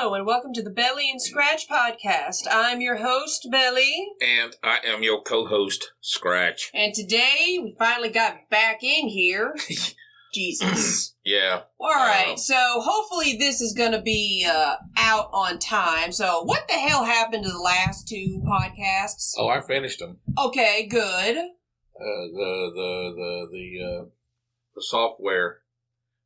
Hello, and welcome to the Bel-E and Scratch podcast. I'm your host, Bel-E. And I am your co-host, Scratch. And today, we finally got back in here. Jesus. Yeah. All right, so hopefully this is going to be out on time. So what the hell happened to the last two podcasts? Oh, I finished them. Okay, good. The software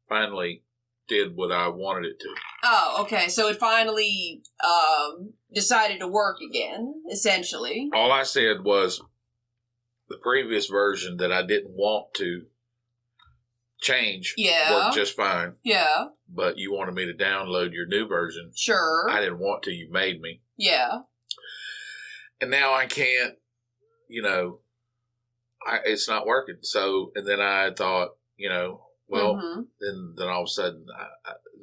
finally did what I wanted it to. Oh, okay, so it finally decided to work again, essentially. All I said was the previous version that I didn't want to change worked just fine. Yeah. But you wanted me to download your new version. Sure. I didn't want to. You made me. Yeah. And now I can't, it's not working. So, and then I thought, then all of a sudden,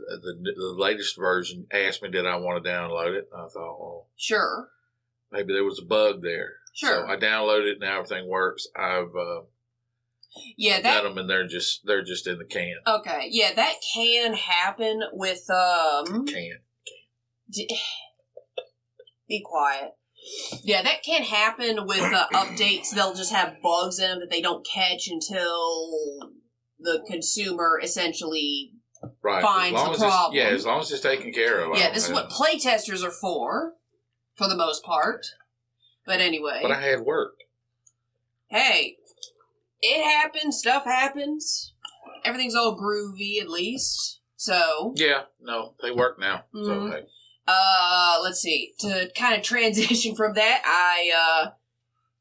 the latest version asked me, did I want to download it? And I thought, well, sure. Maybe there was a bug there. Sure. So I downloaded it. Now everything works. I've got them, and they're just in the can. Okay. Yeah, that can happen with Be quiet. Yeah, that can happen with updates. They'll just have bugs in them that they don't catch until the consumer essentially finds the problem. As long as it's taken care of. Yeah, this is what playtesters are for the most part. But anyway. But I had worked. Hey, it happens. Stuff happens. Everything's all groovy, at least. So. Yeah, no, they work now. Mm-hmm. So, hey. Let's see. To kind of transition from that, I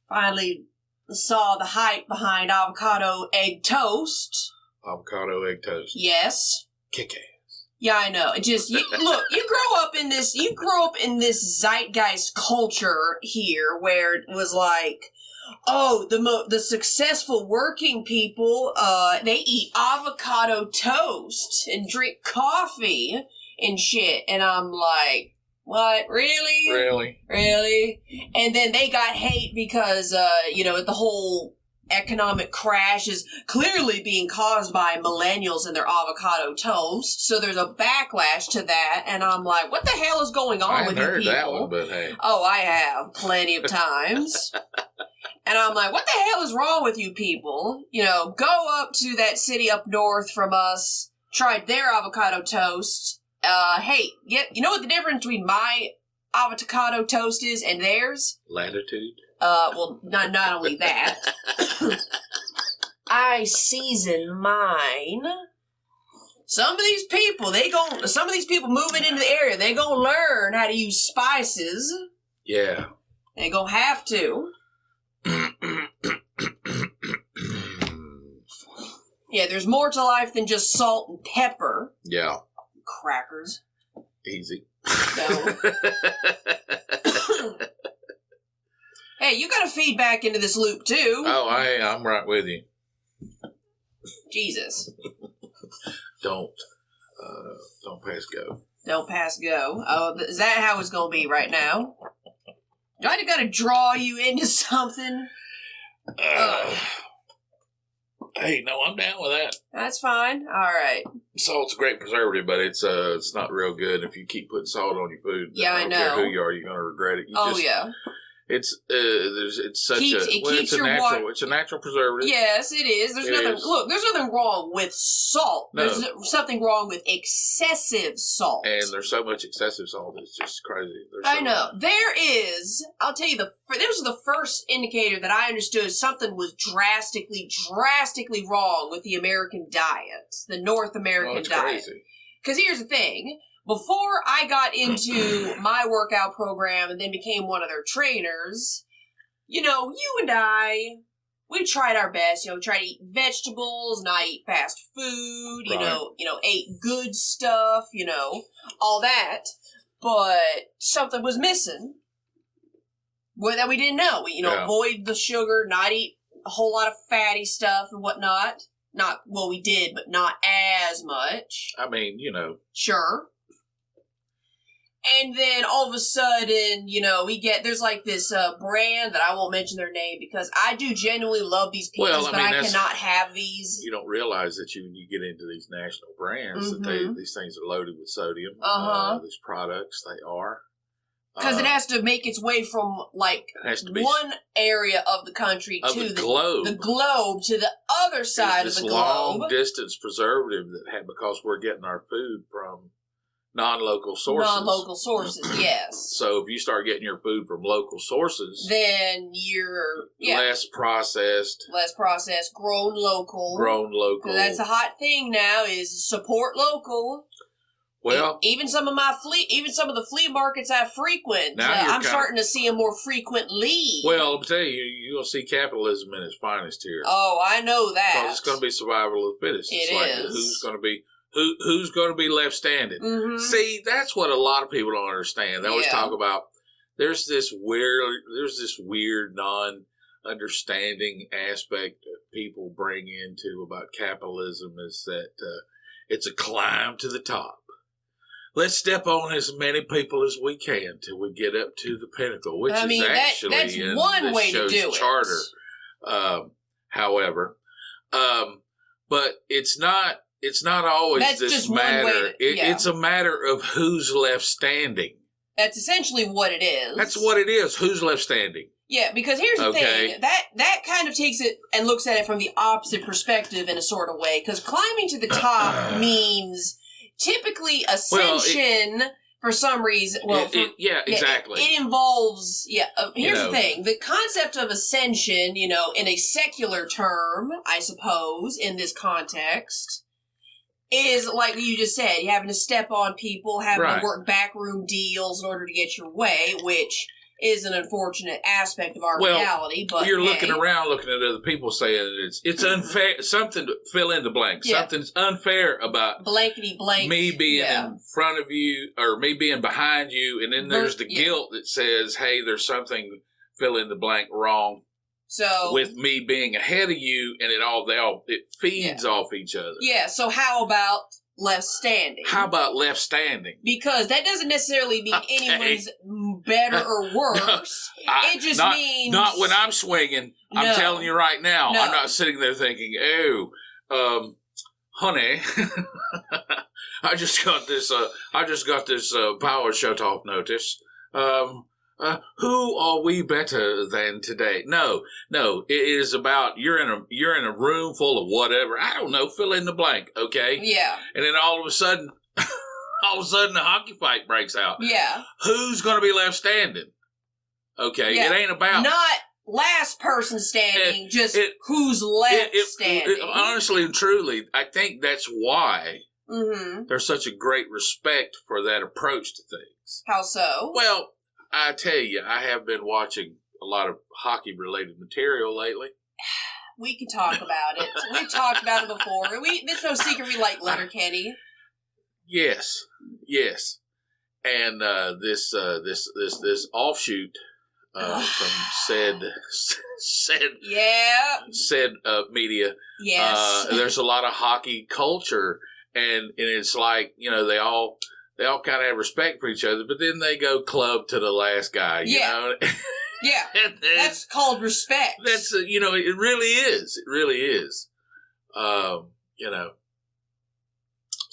finally saw the hype behind avocado egg toast. Avocado egg toast. Yes. Kick ass. Yeah, I know. It just look. You grow up in this zeitgeist culture here, where it was like, oh, the successful working people, they eat avocado toast and drink coffee and shit, and I'm like, what? Really? And then they got hate because, the whole economic crash is clearly being caused by millennials and their avocado toast. So there's a backlash to that, and I'm like, what the hell is going on with you people? I heard that one, but hey. Oh, I have plenty of times. And I'm like, what the hell is wrong with you people? Go up to that city up north from us, try their avocado toast. Hey, you know what the difference between my avocado toast is and theirs? Latitude. Well, not only that. I season mine. Some of these people moving into the area, they gonna learn how to use spices. Yeah. They gonna have to. Yeah, there's more to life than just salt and pepper. Yeah. Crackers. Easy. No. Hey, you got to feed back into this loop too. Oh, I'm right with you. Jesus. Don't pass go. Don't pass go. Oh, is that how it's going to be right now? Do I got to draw you into something? Hey, no, I'm down with that. That's fine. All right. Salt's a great preservative, but it's not real good if you keep putting salt on your food. Yeah, I know. Care who you are, you're gonna regret it. Yeah. It's a natural preservative. Yes, it is. There's nothing wrong with salt. No. There's something wrong with excessive salt. And there's so much excessive salt, it's just crazy. I know. There is, I'll tell you, this was the first indicator that I understood something was drastically wrong with the American diet, the North American diet. Crazy. Because here's the thing. Before I got into my workout program and then became one of their trainers, you and I, we tried our best. Try to eat vegetables, not eat fast food, right. Ate good stuff, all that. But something was missing that we didn't know. Avoid the sugar, not eat a whole lot of fatty stuff and whatnot. We did, but not as much. I mean, Sure. And then all of a sudden, there's like this brand that I won't mention their name because I do genuinely love these pizzas, but I cannot have these. You don't realize that when you get into these national brands, that these things are loaded with sodium. These products, they are. Because it has to make its way from one area of the country to the globe to the other side of the globe. Long distance preservative because we're getting our food from non-local sources. Non-local sources, yes. So if you start getting your food from local sources, then you're less processed, grown local. That's a hot thing now is support local. Well, even some of the flea markets I frequent, I'm starting to see them more frequently. Well, I'll tell you, you'll see capitalism in its finest here. Oh, I know that. Because it's going to be survival of the fittest. Who's going to be left standing? Mm-hmm. See, that's what a lot of people don't understand. They always talk about there's this weird non-understanding aspect that people bring into about capitalism is that it's a climb to the top. Let's step on as many people as we can till we get up to the pinnacle, which is actually that's one way to do charter. However, but it's not always that's this just matter. One way It's a matter of who's left standing. That's essentially what it is. That's what it is. Who's left standing? Yeah, because here's the thing. That kind of takes it and looks at it from the opposite perspective in a sort of way. Because climbing to the top means typically ascension for some reason. Well, exactly. It involves, here's the thing. The concept of ascension, in a secular term, I suppose, in this context, is like you just said, you having to step on people, having to work backroom deals in order to get your way, which is an unfortunate aspect of our reality. But you're looking around, looking at other people saying it's unfair. Something to fill in the blank. Yeah. Something's unfair about blankety blank. Me being in front of you or me being behind you, and then there's the guilt that says, "Hey, there's something fill in the blank wrong." So with me being ahead of you, and it feeds off each other. Yeah. So how about left standing? How about left standing? Because that doesn't necessarily mean anyone's better or worse. It just means not when I'm swinging. I'm telling you right now. I'm not sitting there thinking, "Oh, honey, I just got this power shut off notice. Who are we better than today?" No. It is about you're in a room full of whatever. I don't know. Fill in the blank. Okay. Yeah. And then all of a sudden, the hockey fight breaks out. Yeah. Who's going to be left standing? Okay. Yeah. It ain't about not last person standing. Just who's left standing. Honestly and truly, I think that's why there's such a great respect for that approach to things. How so? Well, I tell you, I have been watching a lot of hockey-related material lately. We can talk about it. We've talked about it before. There's no secret we like Letterkenny. Yes. And this offshoot from said media. Yes. There's a lot of hockey culture, and it's like they all kind of have respect for each other, but then they go club to the last guy, you know? Yeah. That's called respect. That's, it really is. It really is.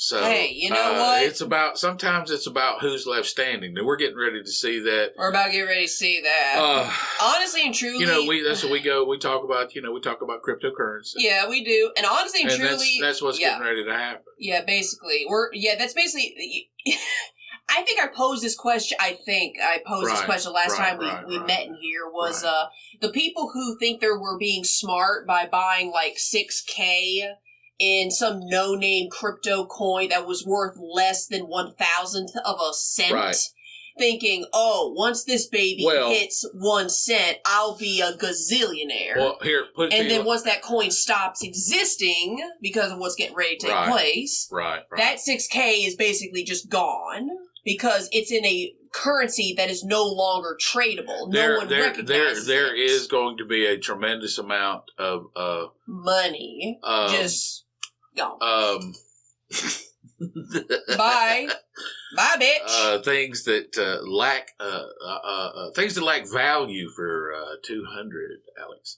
So, hey, you know what? Sometimes it's about who's left standing. And we're getting ready to see that. We're about to get ready to see that. Honestly and truly. That's what we talk about, we talk about cryptocurrency. Yeah, we do. And honestly and truly. That's what's getting ready to happen. Yeah, basically. That's basically. I think I posed this question. This question last time we met in here was the people who think they were being smart by buying like 6K in some no-name crypto coin that was worth less than 1,000th of a cent, thinking, once this baby hits 1 cent, I'll be a gazillionaire. Well, then once that coin stops existing because of what's getting ready to take place, that 6K is basically just gone because it's in a currency that is no longer tradable. No one recognizes there it. is going to be a tremendous amount of money just gone. Bye. Bye, bitch. Things that lack value for 200, Alex.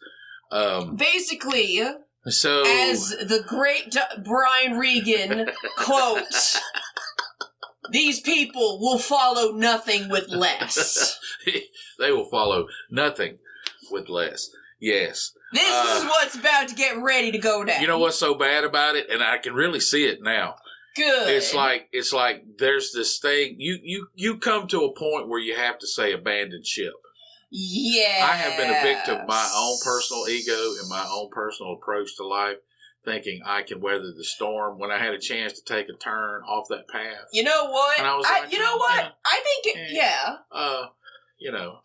Basically, so as the great Brian Regan quotes, these people will follow nothing with less. They will follow nothing with less. Yes. This is what's about to get ready to go down. You know what's so bad about it? And I can really see it now. Good. It's like there's this thing. You come to a point where you have to say abandon ship. Yeah. I have been a victim of my own personal ego and my own personal approach to life, thinking I can weather the storm when I had a chance to take a turn off that path. You know what? And I was like, you know what? I think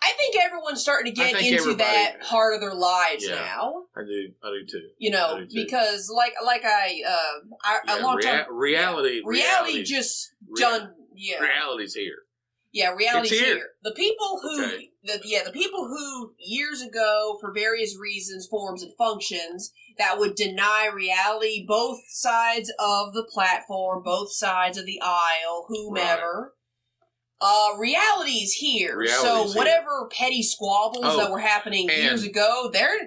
I think everyone's starting to get into that part of their lives now. I do too. Because like a long time reality just done. Yeah, reality's here. Yeah, reality's It's here. The people who the people who years ago, for various reasons, forms, and functions, that would deny reality, both sides of the platform, both sides of the aisle, whomever. Right. Reality's here. So whatever petty squabbles that were happening years ago, they're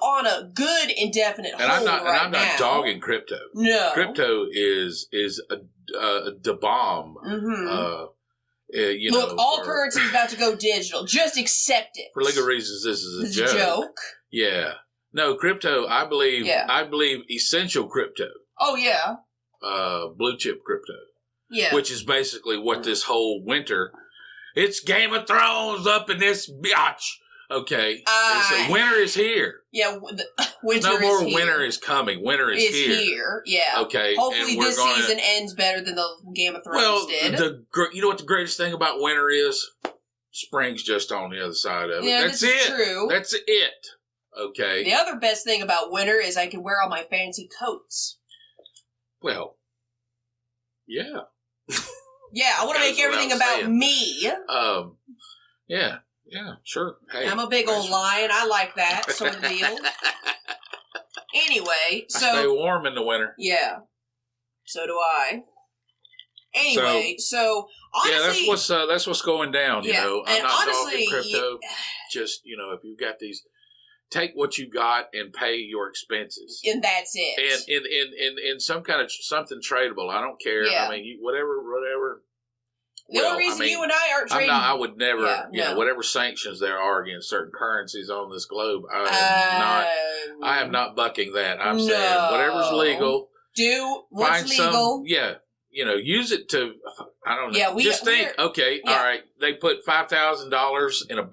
on a good indefinite hold I'm not dogging crypto. No, crypto is the bomb. Mm-hmm. Look, all currency is about to go digital. Just accept it. For legal reasons, this is a joke. Yeah. No, crypto, I believe essential crypto. Oh, yeah. Blue chip crypto. Yeah. Which is basically what this whole winter, it's Game of Thrones up in this biatch. Okay. So winter is here. Yeah, winter no is more here. Winter is coming. Winter is here. Yeah. Okay. Hopefully this season ends better than the Game of Thrones did. You know what the greatest thing about winter is? Spring's just on the other side of it. Yeah, That's this is true. That's it. Okay. The other best thing about winter is I can wear all my fancy coats. Well, yeah. Yeah, I want to make everything about me. Yeah, sure. Hey, I'm a big old lion. I like that sort of deal. Anyway, so I stay warm in the winter. Yeah, so do I. Anyway, so honestly, yeah, that's what's going down. Yeah, you know, I'm not talking crypto. Just if you've got these, take what you got and pay your expenses, and that's it. And in some kind of something tradable. I don't care. Yeah. I mean, whatever. The only reason you and I aren't trading... I would never, whatever sanctions there are against certain currencies on this globe, I am not bucking that. I'm saying whatever's legal. Do what's legal. Use it to, I don't know. Yeah, just think, okay, all right, they put $5,000 in a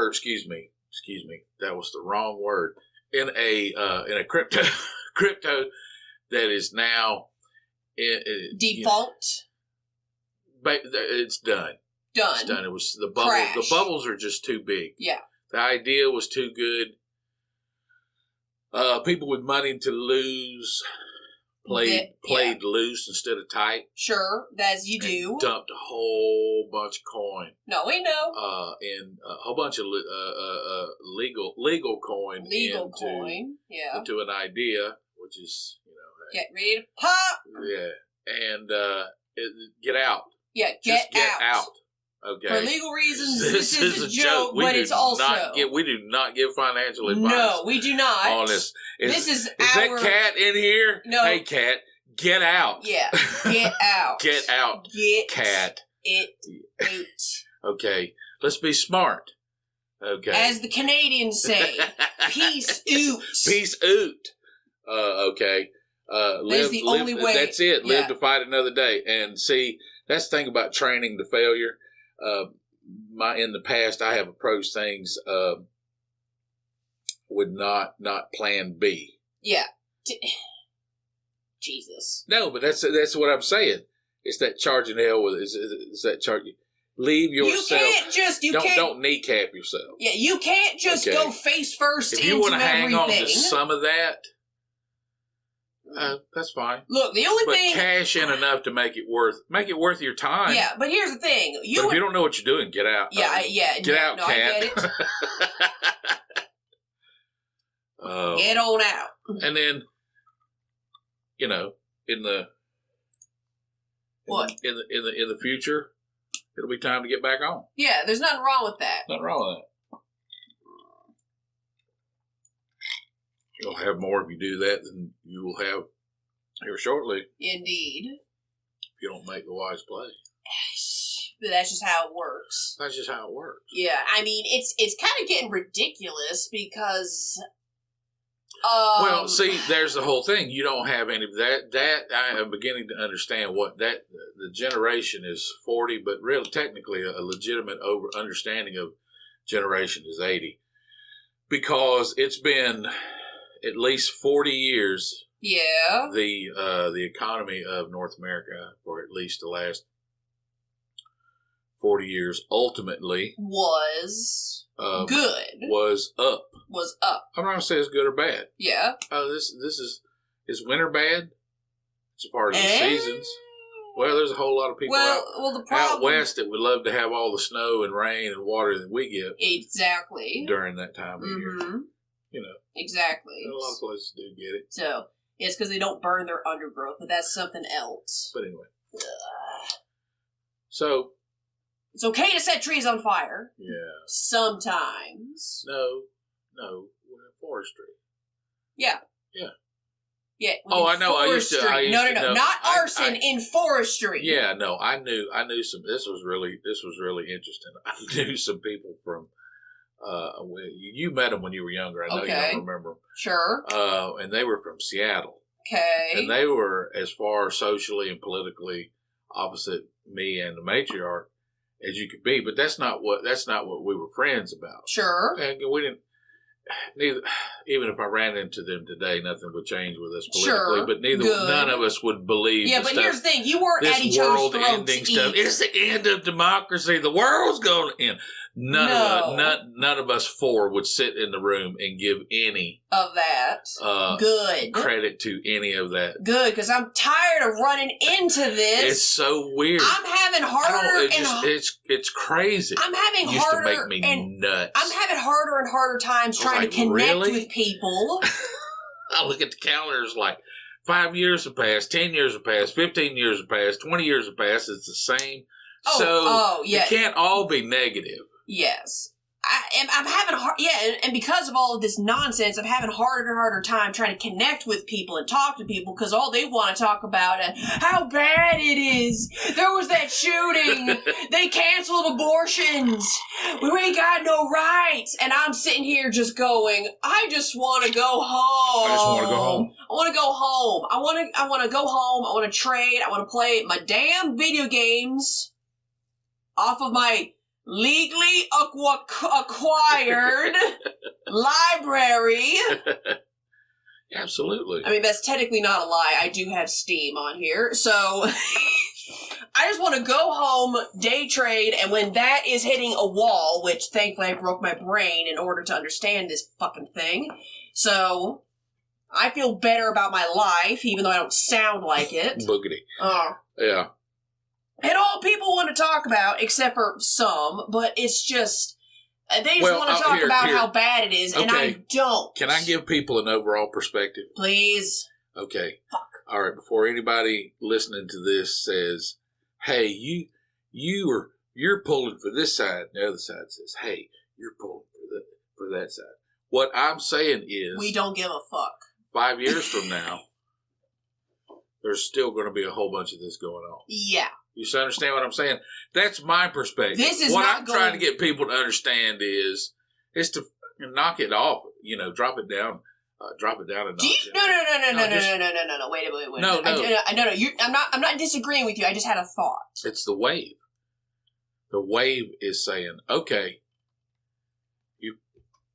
excuse me, that was the wrong word, in a crypto that is now... default? It's done. It's done. It was the bubble. Crash. The bubbles are just too big. Yeah. The idea was too good. People with money to lose played loose instead of tight. Sure, as you do. Dumped a whole bunch of coin. No, we know. And a whole bunch of legal coin. Into an idea, which is get ready to pop. Yeah, and get out. Yeah, get out. Okay. For legal reasons, this is a joke, but it's also... we do not give financial advice. No, we do not. On this. Is that cat in here? No. Hey, cat, get out. Yeah, get out. Get out, get cat. It out. Okay, let's be smart. Okay. As the Canadians say, peace out. Peace out. Okay. That's the only way. That's it. Live to fight another day. And see, that's the thing about training to failure. In the past, I have approached things with not plan B. Yeah. Jesus. No, but that's what I'm saying. It's that charging hell with it's that charge. Leave yourself. Don't kneecap yourself. Yeah, you can't just go face first into everything. If you want to hang on to some of that. That's fine. Look, the only thing... But cash in enough to make it worth your time. Yeah, but here's the thing. If you don't know what you're doing, get out. Yeah, Get out, no, cat. I get it. Get on out. And then, in the What? In the future, it'll be time to get back on. Yeah, there's nothing wrong with that. Nothing wrong with that. You'll have more if you do that than you will have here shortly. Indeed. If you don't make the wise play. But that's just how it works. That's just how it works. Yeah, I mean, it's kind of getting ridiculous because... well, see, there's the whole thing. You don't have any of that. That I am beginning to understand what the generation is 40, but really technically a legitimate understanding of generation is 80. Because it's been at least 40 years. Yeah. The economy of North America for at least the last 40 years ultimately was good. Was up. Was up. I'm not gonna say it's good or bad. Yeah. This is winter bad? It's a part of the seasons. Well, there's a whole lot of people out west that would love to have all the snow and rain and water that we get. Exactly. During that time of year. You know. Exactly. A lot of places do get it. So, it's because they don't burn their undergrowth, but that's something else. But anyway. So. It's okay to set trees on fire. Yeah. Sometimes. No, forestry. Yeah. Yeah. Yeah. Oh, I know. I used to No. Not arson in forestry. Yeah, no. I knew some. This was really interesting. I knew some people from. You met them when you were younger. I know you don't remember them. Sure. And they were from Seattle. Okay. And they were as far socially and politically opposite me and the matriarch as you could be. But that's not what we were friends about. Sure. And we didn't. Neither, even if I ran into them today, nothing would change with us politically. Sure. But none of us would believe. Yeah, but here's the thing: you weren't at each other's throats. World-ending stuff. It's the end of democracy. The world's going to end. None of us four would sit in the room and give any of that good credit to any of that. Good, because I'm tired of running into this. It's so weird. I'm having it's crazy. I'm having used to make me nuts. I'm having harder and harder times trying to connect with people. I look at the calendars like 5 years have passed, 10 years have passed, 15 years have passed, 20 years have passed. It's the same. It can't all be negative. Yes. I'm having and because of all of this nonsense, I'm having harder and harder time trying to connect with people and talk to people because all they want to talk about is how bad it is. There was that shooting. They canceled abortions. We ain't got no rights. And I'm sitting here just going, I just want to go home. I just want to go home. I want to go home. I want to go home. I want to trade. I want to play my damn video games off of my legally acquired library. Absolutely. I mean, that's technically not a lie. I do have Steam on here. So I just want to go home, day trade, and when that is hitting a wall, which thankfully I broke my brain in order to understand this fucking thing. So I feel better about my life, even though I don't sound like it. Boogity. Yeah. And all people want to talk about, except for some, but it's just, they just want to talk about how bad it is, and I don't. Can I give people an overall perspective? Please. Okay. Fuck. All right, before anybody listening to this says, hey, you're pulling for this side, and the other side says, hey, you're pulling for that side. What I'm saying is... we don't give a fuck. 5 years from now, there's still going to be a whole bunch of this going on. Yeah. You understand what I'm saying? That's my perspective. This is what I'm trying to get people to understand is to knock it off. Drop it down. Drop it down a notch. No. Wait. No. I'm not disagreeing with you. I just had a thought. It's the wave. The wave is saying, okay,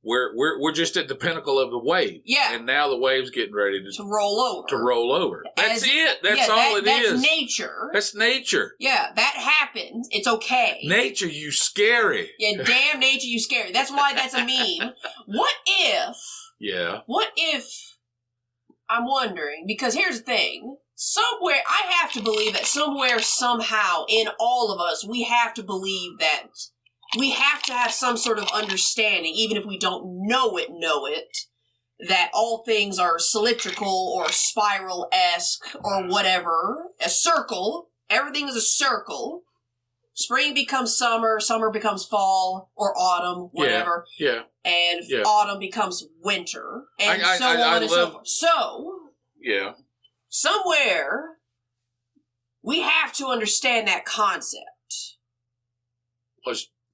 we're just at the pinnacle of the wave. Yeah. And now the wave's getting ready to roll over. That's it. That's all it is. That's nature. That's nature. Yeah, that happens. It's okay. Nature, you scary. Yeah, damn nature, you scary. That's why that's a meme. What if... yeah. What if... I'm wondering, because here's the thing. Somewhere, I have to believe that somewhere, somehow, in all of us, we have to believe that we have to have some sort of understanding, even if we don't know it, that all things are cylindrical or spiral-esque or whatever, a circle, everything is a circle. Spring becomes summer, summer becomes fall or autumn, whatever. Yeah. And autumn becomes winter, and so on and so forth. So, somewhere we have to understand that concept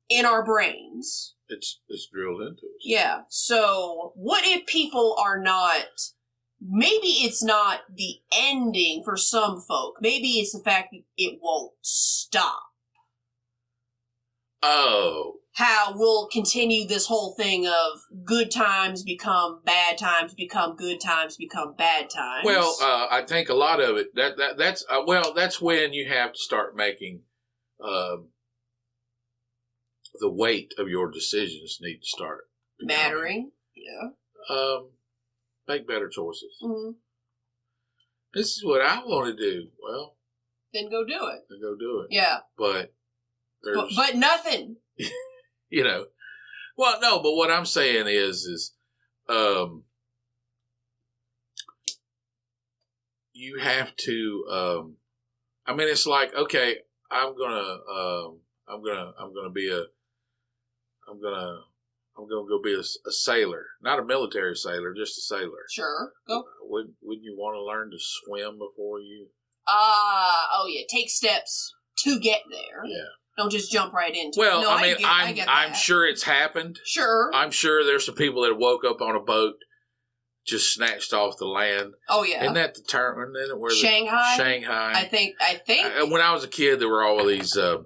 in our brains. It's drilled into us. Yeah. So, what if people are not? Maybe it's not the ending for some folk. Maybe it's the fact that it won't stop. Oh. How we'll continue this whole thing of good times become bad times, become good times, become bad times. Well, I think a lot of it, that's when you have to start making the weight of your decisions need to start mattering. Yeah. Make better choices. Mm-hmm. This is what I want to do. Well, then go do it. Yeah. But nothing. You know, well, no, but what I'm saying is, you have to, I mean, it's like, okay, I'm gonna go be a sailor, not a military sailor, just a sailor. Sure. Go. Wouldn't you want to learn to swim before you? Take steps to get there. Yeah. Don't just jump right into it. Well, No, I'm sure it's happened. Sure. I'm sure there's some people that woke up on a boat, just snatched off the land. Oh, yeah. Isn't that the term? Where Shanghai? Shanghai. I think. When I was a kid, there were all of these, I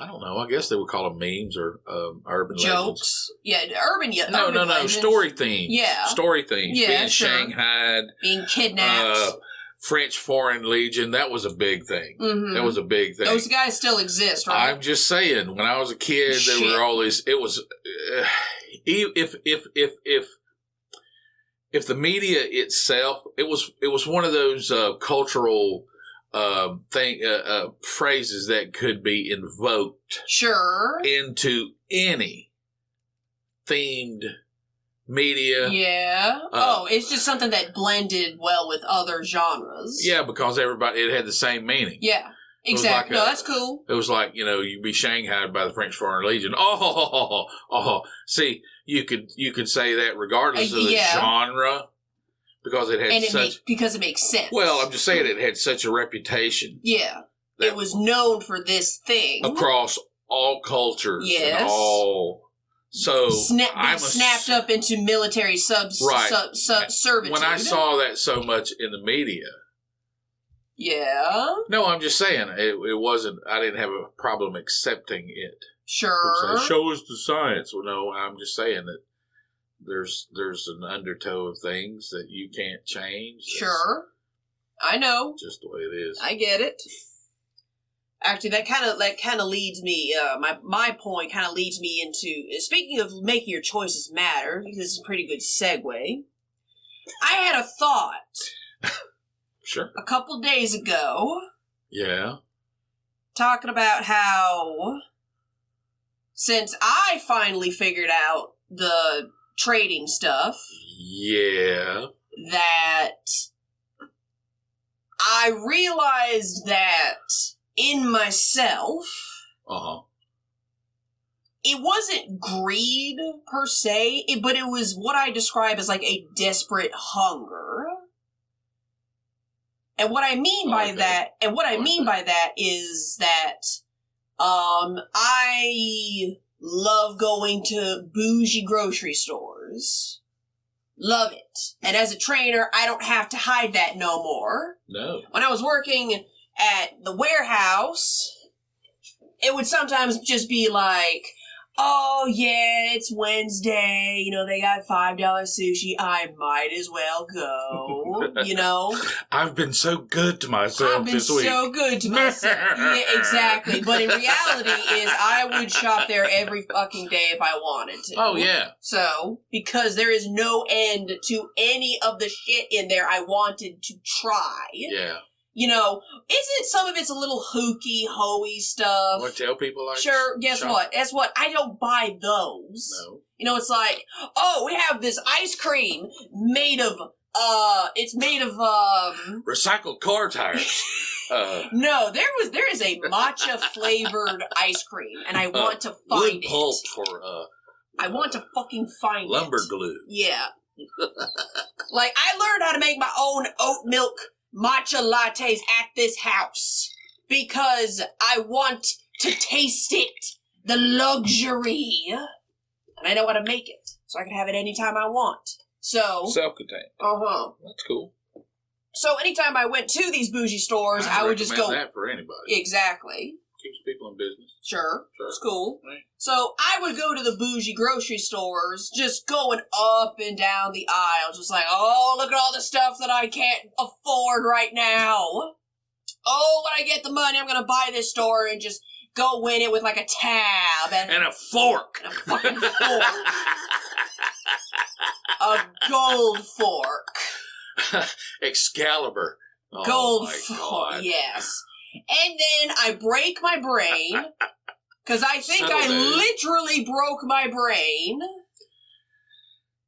don't know, I guess they would call them memes or urban jokes. Legends. Yeah, urban No. Story themes. Yeah. Story themes. Yeah, being sure. Shanghaied. Being kidnapped. French Foreign Legion, that was a big thing. Mm-hmm. That was a big thing. Those guys still exist, right? I'm just saying, when I was a kid, there were all these. It was if the media itself, it was one of those cultural phrases that could be invoked, sure, into any themed media. Yeah. It's just something that blended well with other genres. Yeah, because it had the same meaning. Yeah, exactly. That's cool. It was like, you'd be shanghaied by the French Foreign Legion. See, you could say that regardless of the genre, because it had because it makes sense. Well, I'm just saying it had such a reputation. Yeah, it was known for this thing across all cultures. Yes. And all. So snapped up into military servitude. When I saw that so much in the media, yeah. No, I'm just saying it wasn't. I didn't have a problem accepting it. Sure. Show us the science. Well, no, I'm just saying that there's an undertow of things that you can't change. Sure, I know. Just the way it is. I get it. Actually, that kind of leads me. My point kind of leads me into, speaking of making your choices matter. This is a pretty good segue. I had a thought. Sure. A couple days ago. Yeah. Talking about how, since I finally figured out the trading stuff. Yeah. That I realized that in myself, it wasn't greed per se, but it was what I describe as like a desperate hunger. And what I mean by that, is that I love going to bougie grocery stores. Love it. And as a trainer, I don't have to hide that no more. No. When I was working at the warehouse, it would sometimes just be like, oh yeah, it's Wednesday, they got $5 sushi, I might as well go, I've been so good to myself this week. So good to myself. Yeah, exactly. But in reality is I would shop there every fucking day if I wanted to. Oh yeah. So, because there is no end to any of the shit in there I wanted to try. Yeah. Isn't some of it's a little hooky, hoey stuff? What, tell people like sure, guess what? I don't buy those. No. It's like, we have this ice cream made of, it's made of, recycled car tires. No, there is a matcha flavored ice cream, and I want to find it. Pulp for I want to fucking find lumber it. glue. Yeah. Like, I learned how to make my own oat milk matcha lattes at this house because I want to taste it, the luxury, and I know how to make it, so I can have it anytime I want. So self-contained. That's cool. So anytime I went to these bougie stores, I would just go. That for anybody. Exactly. Keeps people in business. Sure. It's cool. Right. So I would go to the bougie grocery stores, just going up and down the aisle, just like, oh, look at all the stuff that I can't afford right now. Oh, when I get the money, I'm going to buy this store and just go in it with like a tab. And a fork. And a fucking fork. A gold fork. Excalibur. Gold fork, yes. And then I break my brain, because I think I literally broke my brain.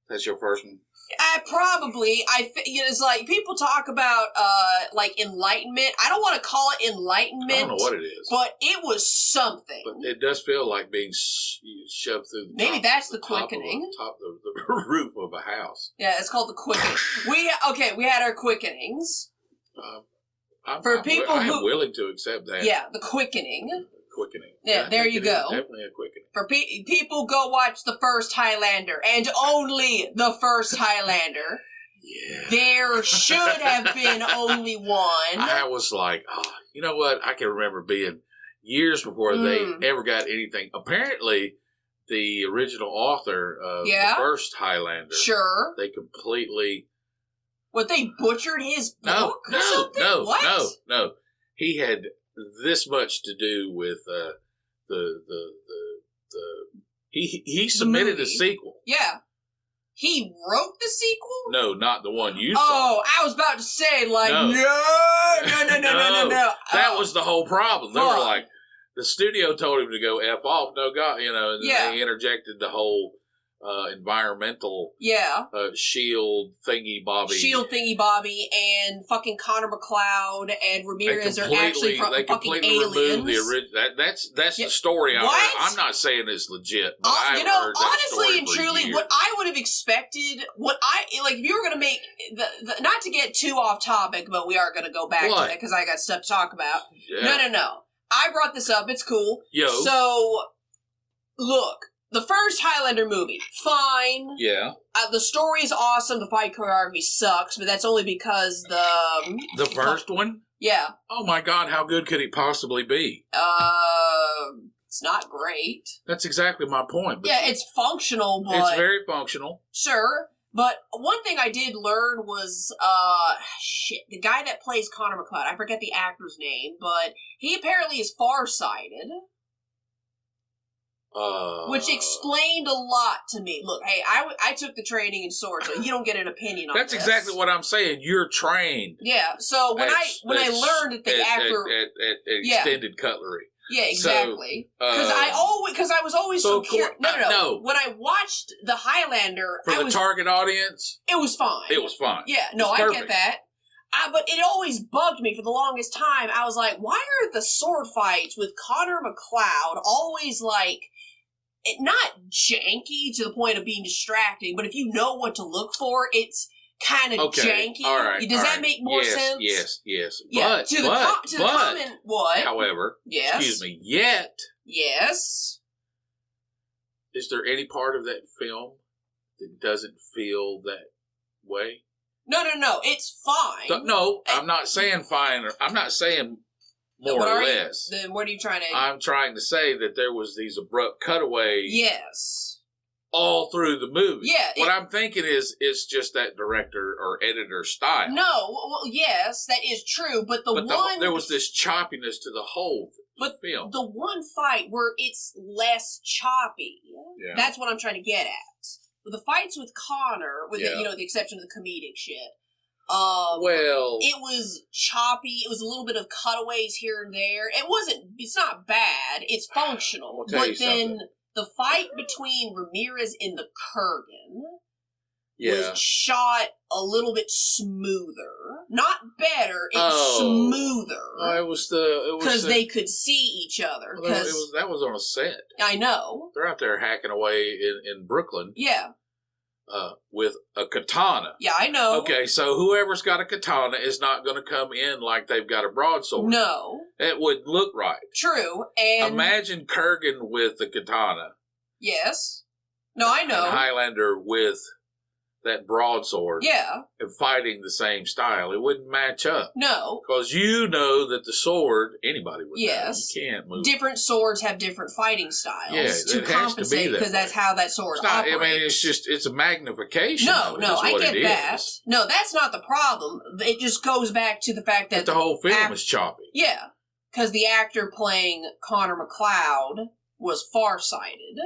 That's your first one? It's like, people talk about, like, enlightenment. I don't want to call it enlightenment. I don't know what it is. But it was something. But it does feel like being shoved through the Maybe that's the quickening. Top of the roof of a house. Yeah, it's called the quickening. We had our quickenings. I'm willing to accept that. Yeah, the quickening. Quickening. Yeah, there you go. Definitely a quickening. For people, go watch the first Highlander, and only the first Highlander. Yeah. There should have been only one. I was like, you know what? I can remember being years before they ever got anything. Apparently, the original author of the first Highlander. Sure. They completely... What, they butchered his book or something? No. He had this much to do with he submitted a sequel. Yeah. He wrote the sequel? No, not the one you saw. Oh, I was about to say, like, no. That was the whole problem. They were like, the studio told him to go F off. No, God, and they interjected the whole environmental shield thingy bobby and fucking Connor McLeod and Ramirez are actually from fucking aliens. That's the story. I'm not saying it's legit, but I've heard that honestly and truly, years. what I would have expected, if you were going to make the not to get too off topic, but we are going to go back to that because I got stuff to talk about. Yeah. No. I brought this up. It's cool. So, look. The first Highlander movie, fine. Yeah. The story's awesome. The fight choreography sucks, but that's only because the first one. Yeah. Oh my God! How good could it possibly be? It's not great. That's exactly my point. Yeah, it's functional, but it's very functional. Sure, but one thing I did learn was the guy that plays Connor McLeod. I forget the actor's name, but he apparently is farsighted. Which explained a lot to me. Look, hey, I took the training in sword, so you don't get an opinion on That's this. exactly what I'm saying. You're trained. Yeah. So when I learned that the actor at extended cutlery. Yeah, exactly. Because I was always so curious. No. When I watched the Highlander, for the target audience, it was fine. It was fine. Yeah. No, I get that. But it always bugged me for the longest time. I was like, why are the sword fights with Connor McLeod always like? Not janky to the point of being distracting, but if you know what to look for, it's kind of janky. All right. Does that make more sense? Yes. Yeah. To the comment, what? However, excuse me. Yes. Is there any part of that film that doesn't feel that way? No. It's fine. No, I'm not saying fine. I'm not saying. More or less. Then what are you trying to... I'm trying to say that there was these abrupt cutaways. Yes. All through the movie. Yeah. What I'm thinking is it's just that director or editor style. No. Well, yes, that is true. But there was this choppiness to the whole film. The one fight where it's less choppy. Yeah. That's what I'm trying to get at. The fights with Connor, with the exception of the comedic shit. It was choppy. It was a little bit of cutaways here and there. It's not bad. It's functional. But then the fight between Ramirez and the Kurgan, was shot a little bit smoother. Not better, it's smoother. It was because they could see each other. Well, that was on a set. I know. They're out there hacking away in Brooklyn. Yeah. With a katana. Yeah, I know. Okay, so whoever's got a katana is not going to come in like they've got a broadsword. No. It would look right. True, and... Imagine Kurgan with the katana. Yes. No, I know. And Highlander with that broadsword. Yeah. And fighting the same style. It wouldn't match up. No. Because you know that the sword, anybody would know. You can't move. Different swords have different fighting styles to compensate because that's how that sword operates. I mean, it's a magnification. No, I get that. No, that's not the problem. It just goes back to the fact that the whole film is choppy. Yeah. Because the actor playing Connor McLeod was farsighted.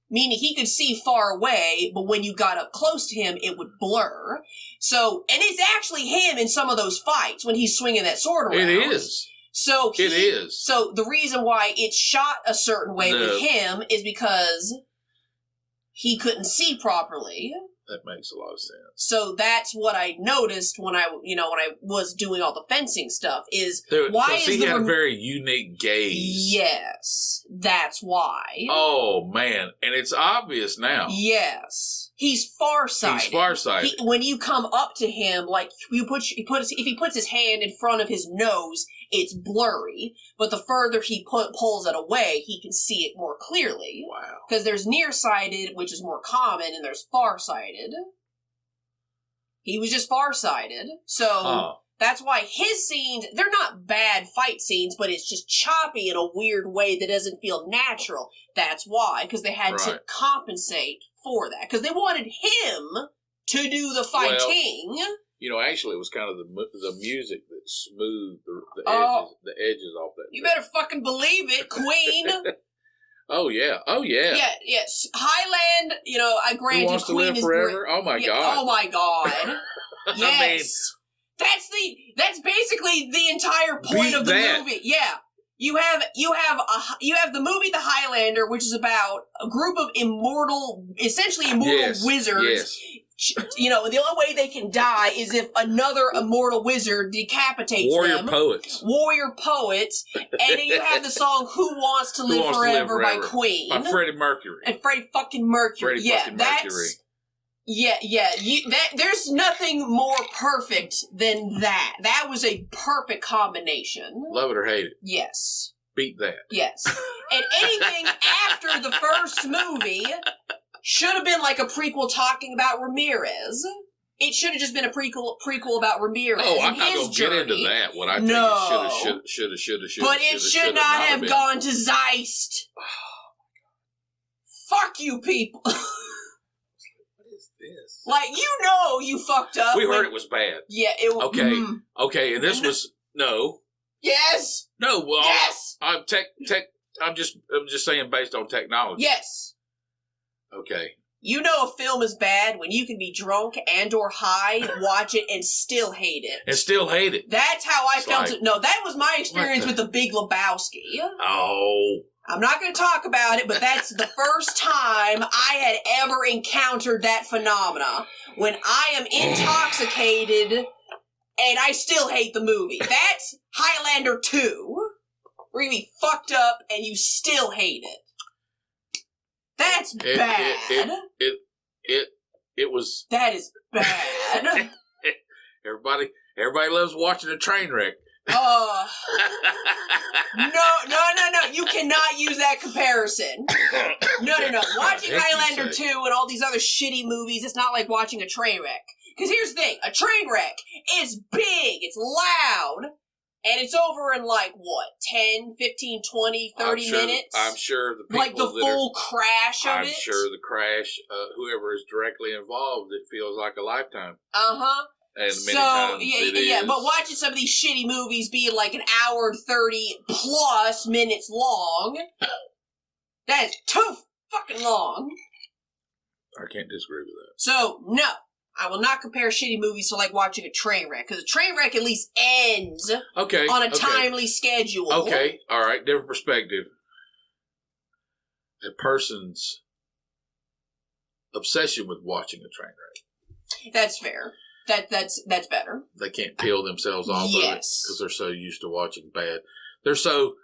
Meaning he could see far away, but when you got up close to him, it would blur. So, and it's actually him in some of those fights when he's swinging that sword around. It is. So it is. So the reason why it's shot a certain way with him is because he couldn't see properly. That makes a lot of sense. So that's what I noticed when I was doing all the fencing stuff is why is he had a very unique gaze. Yes, that's why. Oh man, and it's obvious now. Yes, he's farsighted. When you come up to him, like if he puts his hand in front of his nose, it's blurry. But the further he pulls it away, he can see it more clearly. Wow. Because there's nearsighted, which is more common, and there's farsighted. He was just farsighted. So that's why his scenes, they're not bad fight scenes, but it's just choppy in a weird way that doesn't feel natural. That's why. Because they had to compensate for that. Because they wanted him to do the fighting. Well, actually, it was kind of the music that smoothed the edges off that. You better fucking believe it, Queen. Oh yeah. Yeah, yes. Highland. I granted Who Wants Queen to Live Forever. Oh my god. Oh my god. Yes. I mean, that's basically the entire point of the movie. Yeah. You have the movie The Highlander, which is about a group of essentially immortal wizards. Yes. The only way they can die is if another immortal wizard decapitates them. Warrior poets. And then you have the song "Who Wants to Live Forever" by Queen. By Freddie Mercury. And Freddie fucking Mercury. There's nothing more perfect than that. That was a perfect combination. Love it or hate it. Yes. Beat that. Yes. And anything after the first movie should have been like a prequel talking about Ramirez. It should have just been a prequel about Ramirez. Oh, I'm not going to get into that. What I think it should have. But it should not have gone to Zeist. Fuck you people. What is this? Like, you fucked up. We heard it was bad. Yeah, it was. Okay. Okay, and this was... No. Yes. No, well... Yes. I'm just saying based on technology. Yes. Okay. A film is bad when you can be drunk and or high, watch it, and still hate it. That's how I felt it. No, that was my experience with The Big Lebowski. Oh. I'm not going to talk about it, but that's the first time I had ever encountered that phenomena. When I am intoxicated and I still hate the movie. That's Highlander 2. Where you be fucked up and you still hate it. That's bad. It was. That is bad. Everybody loves watching a train wreck. No. You cannot use that comparison. No. Watching Highlander 2 and all these other shitty movies, it's not like watching a train wreck. Because here's the thing, a train wreck is big, it's loud, and it's over in 10, 15, 20, 30 minutes? I'm sure the people the full crash of it? I'm sure the crash, whoever is directly involved, it feels like a lifetime. Uh-huh. And many times it is. But watching some of these shitty movies be like an hour and 30 plus minutes long, that is too fucking long. I can't disagree with that. So, no. I will not compare shitty movies to watching a train wreck, because a train wreck at least ends on a timely schedule. Okay, all right, different perspective. A person's obsession with watching a train wreck. That's fair. That's better. They can't peel themselves off of it because they're so used to watching bad. They're so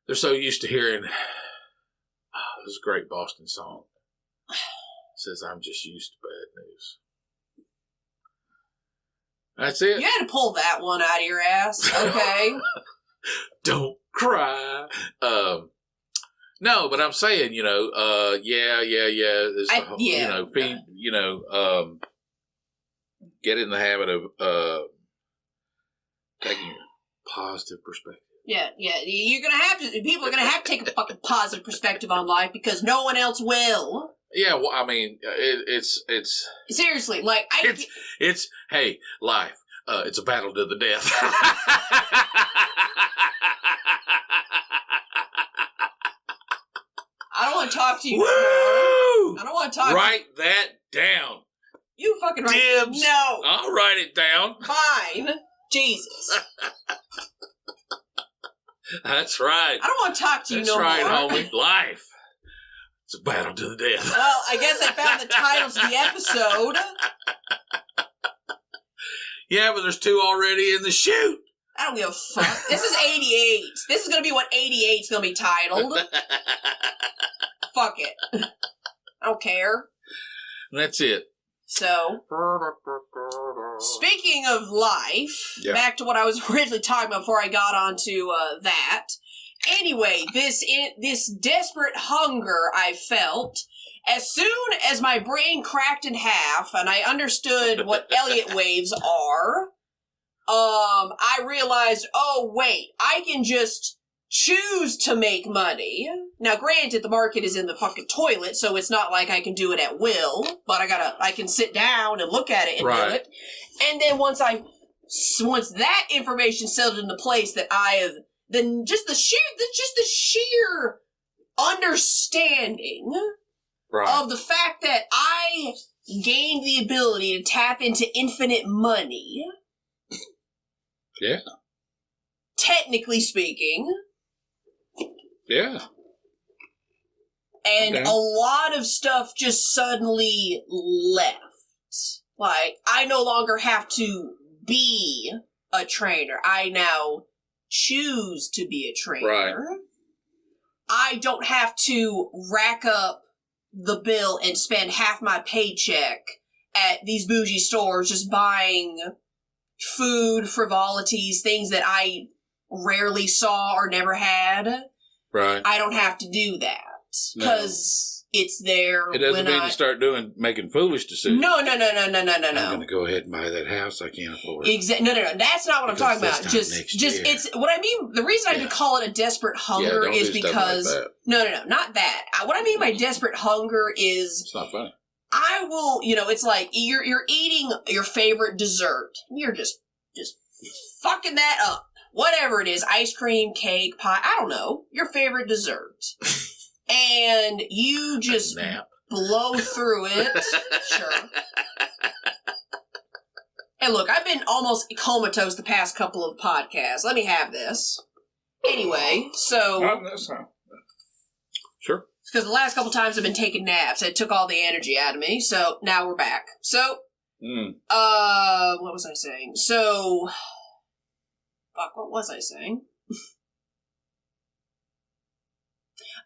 used to hearing. Oh, this is a great Boston song. It says, "I'm just used to bad news." That's it. You had to pull that one out of your ass, okay? Don't cry. No, but I'm saying, yeah. Get in the habit of taking a positive perspective. Yeah. You're gonna have to. People are gonna have to take a fucking positive perspective on life because no one else will. Yeah, well, I mean, it's seriously like it's hey, life. It's a battle to the death. I don't want to talk to you. Woo! I don't want to talk. Write that down. You fucking write Dibs. No. I'll write it down. Fine. Jesus. That's right. I don't want to talk to you no more. That's right, homie. Life. It's a battle to the death. Well, I guess I found the titles of the episode. Yeah, but there's 2 already in the chute. I don't give a fuck. This is 88. This is going to be what 88 is going to be titled. Fuck it. I don't care. That's it. So, speaking of life, back to what I was originally talking about before I got onto that. Anyway, this desperate hunger I felt, as soon as my brain cracked in half and I understood what Elliott waves are, I realized, oh wait, I can just choose to make money. Now granted, the market is in the fucking toilet, so it's not like I can do it at will, but I can sit down and look at it and do it. And then once that information settled into place that I have, then just the sheer understanding of the fact that I gained the ability to tap into infinite money. Yeah. Technically speaking. Yeah. And a lot of stuff just suddenly left. Like, I no longer have to be a trainer. I now choose to be a trainer. Right. I don't have to rack up the bill and spend half my paycheck at these bougie stores just buying food, frivolities, things that I rarely saw or never had. Right. I don't have to do that because it's there. It doesn't mean to start making foolish decisions. No. I'm going to go ahead and buy that house I can't afford. Exactly. No. That's not what I'm talking about. It's what I mean. The reason I could call it a desperate hunger is because no, not that. What I mean by desperate hunger is it's not funny. I will, it's like you're eating your favorite dessert. You're just fucking that up. Whatever it is, ice cream, cake, pie, I don't know, your favorite dessert. And you just blow through it. Sure. Hey, look, I've been almost comatose the past couple of podcasts. Let me have this. Anyway, so... Not this time. Sure. Because the last couple times I've been taking naps. It took all the energy out of me, so now we're back. So, what was I saying? So... Fuck, what was I saying?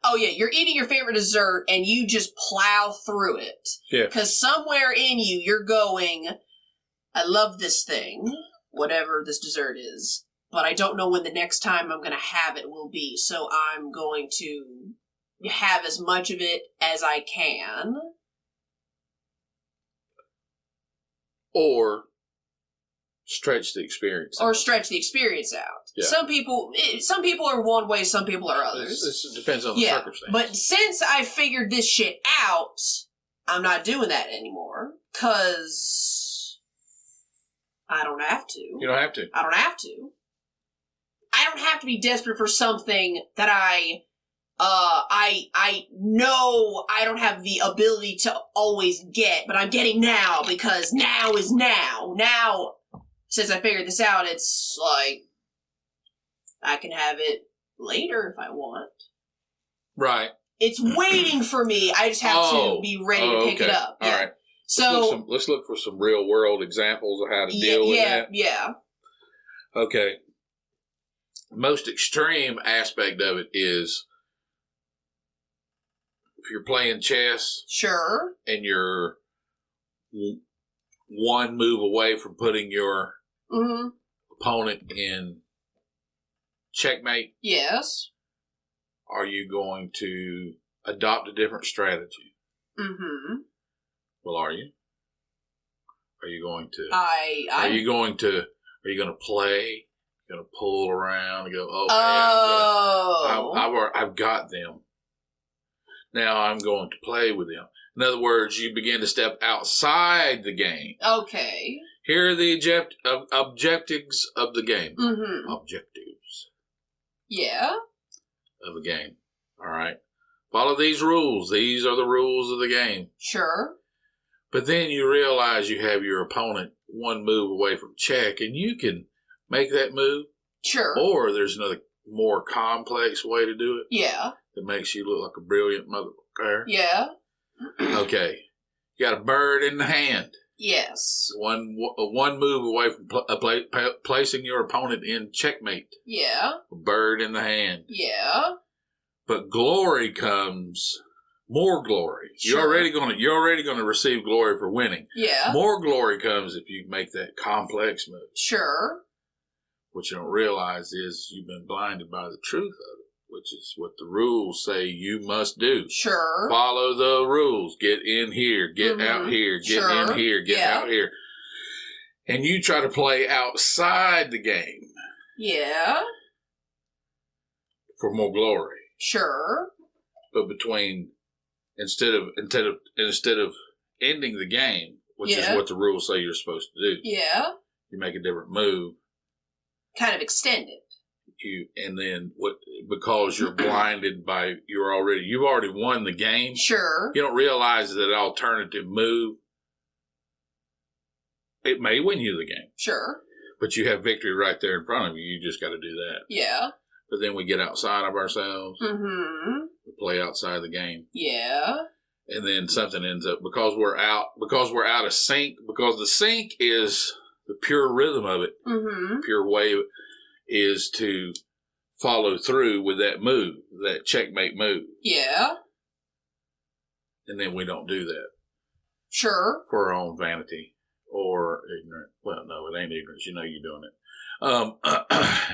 Oh yeah, you're eating your favorite dessert and you just plow through it. Yeah. Because somewhere in you, you're going, I love this thing, whatever this dessert is, but I don't know when the next time I'm going to have it will be, so I'm going to have as much of it as I can. Or stretch the experience out. Yeah. Some people are one way, some people are others. It depends on the circumstance. But since I figured this shit out, I'm not doing that anymore. Because I don't have to. You don't have to. I don't have to. I don't have to be desperate for something that I know I don't have the ability to always get, but I'm getting now because now is now. Now, since I figured this out, it's like, I can have it later if I want. Right. It's waiting for me. I just have to be ready to pick it up. All right. So let's look for some real world examples of how to deal with that. Yeah. Okay. Most extreme aspect of it is if you're playing chess. Sure. And you're one move away from putting your opponent in checkmate. Yes. Are you going to adopt a different strategy? Mm-hmm. Well, are you? Are you going to? Are you going to play? You're going to pull around and go, I've got them. Now I'm going to play with them. In other words, you begin to step outside the game. Okay. Here are the objectives of the game. Mm-hmm. Objectives. Yeah. Of the game. All right. Follow these rules. These are the rules of the game. Sure. But then you realize you have your opponent one move away from check, and you can make that move. Sure. Or there's another more complex way to do it. Yeah. That makes you look like a brilliant motherfucker. Yeah. Okay. You got a bird in the hand. Yes. One move away from placing your opponent in checkmate. Yeah. A bird in the hand. Yeah. But glory comes, more glory. Sure. You're already gonna receive glory for winning. Yeah. More glory comes if you make that complex move. Sure. What you don't realize is you've been blinded by the truth of it, which is what the rules say you must do. Sure. Follow the rules. Get in here. Get out here. Get in here. Get out here. And you try to play outside the game. Yeah. For more glory. Sure. But instead of ending the game, which is what the rules say you're supposed to do. Yeah. You make a different move. Kind of extend it. Because you're blinded by you've already won the game. Sure. You don't realize that alternative move, it may win you the game. Sure. But you have victory right there in front of you. You just got to do that. Yeah. But then we get outside of ourselves. Mm-hmm. We play outside the game. Yeah. And then something ends up because we're out of sync, because the sync is the pure rhythm of it. Mm-hmm. The pure way is to follow through with that move, that checkmate move. Yeah. And then we don't do that. Sure. For our own vanity or ignorant. Well, no, it ain't ignorance. You know you're doing it.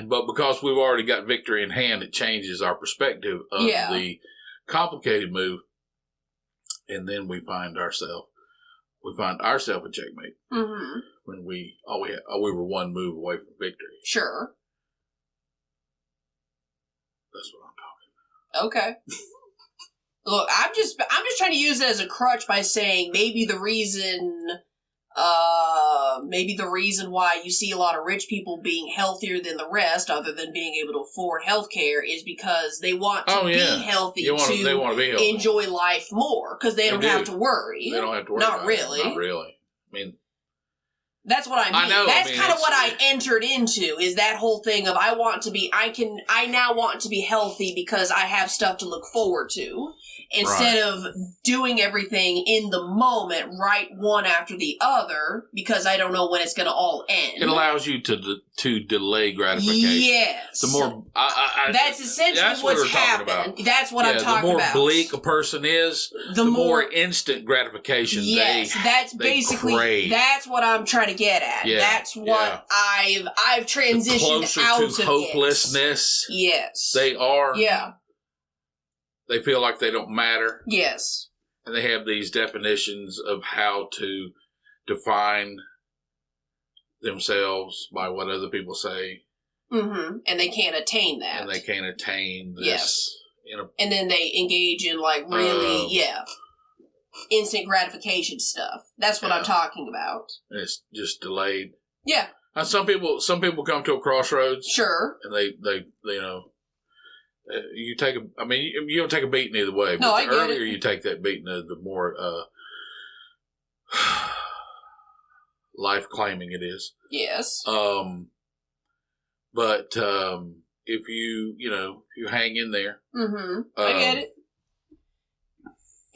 But because we've already got victory in hand, it changes our perspective of the complicated move. And then we find ourselves a checkmate. Mm-hmm. When we were one move away from victory. Sure. That's what I'm talking about. Okay. Look, I'm just trying to use it as a crutch by saying maybe the reason why you see a lot of rich people being healthier than the rest, other than being able to afford healthcare, is because they want to be healthy they want to be healthy. Enjoy life more, because they don't have to worry. They don't have to worry. Not really. Not really. I mean, that's what I mean. That's kind of what I entered into, is that whole thing of I now want to be healthy because I have stuff to look forward to. Instead of doing everything in the moment, right one after the other, because I don't know when it's going to all end. It allows you to delay gratification. Yes. The more that's essentially what's happened. That's what I'm talking about. The more bleak a person is, the more instant gratification that's basically crave. That's what I'm trying to get at. Yeah, that's what I've transitioned out of to hopelessness. Yes. They are. Yeah. They feel like they don't matter. Yes. And they have these definitions of how to define themselves by what other people say. Mm-hmm. And they can't attain that. And they can't attain this. Yes. And then they engage in instant gratification stuff. That's what I'm talking about. And it's just delayed. Yeah. And some people come to a crossroads. Sure. And they you don't take a beating either way. But No, the earlier you take that beating, the more life claiming it is. Yes. But if you hang in there, mm-hmm. I get it.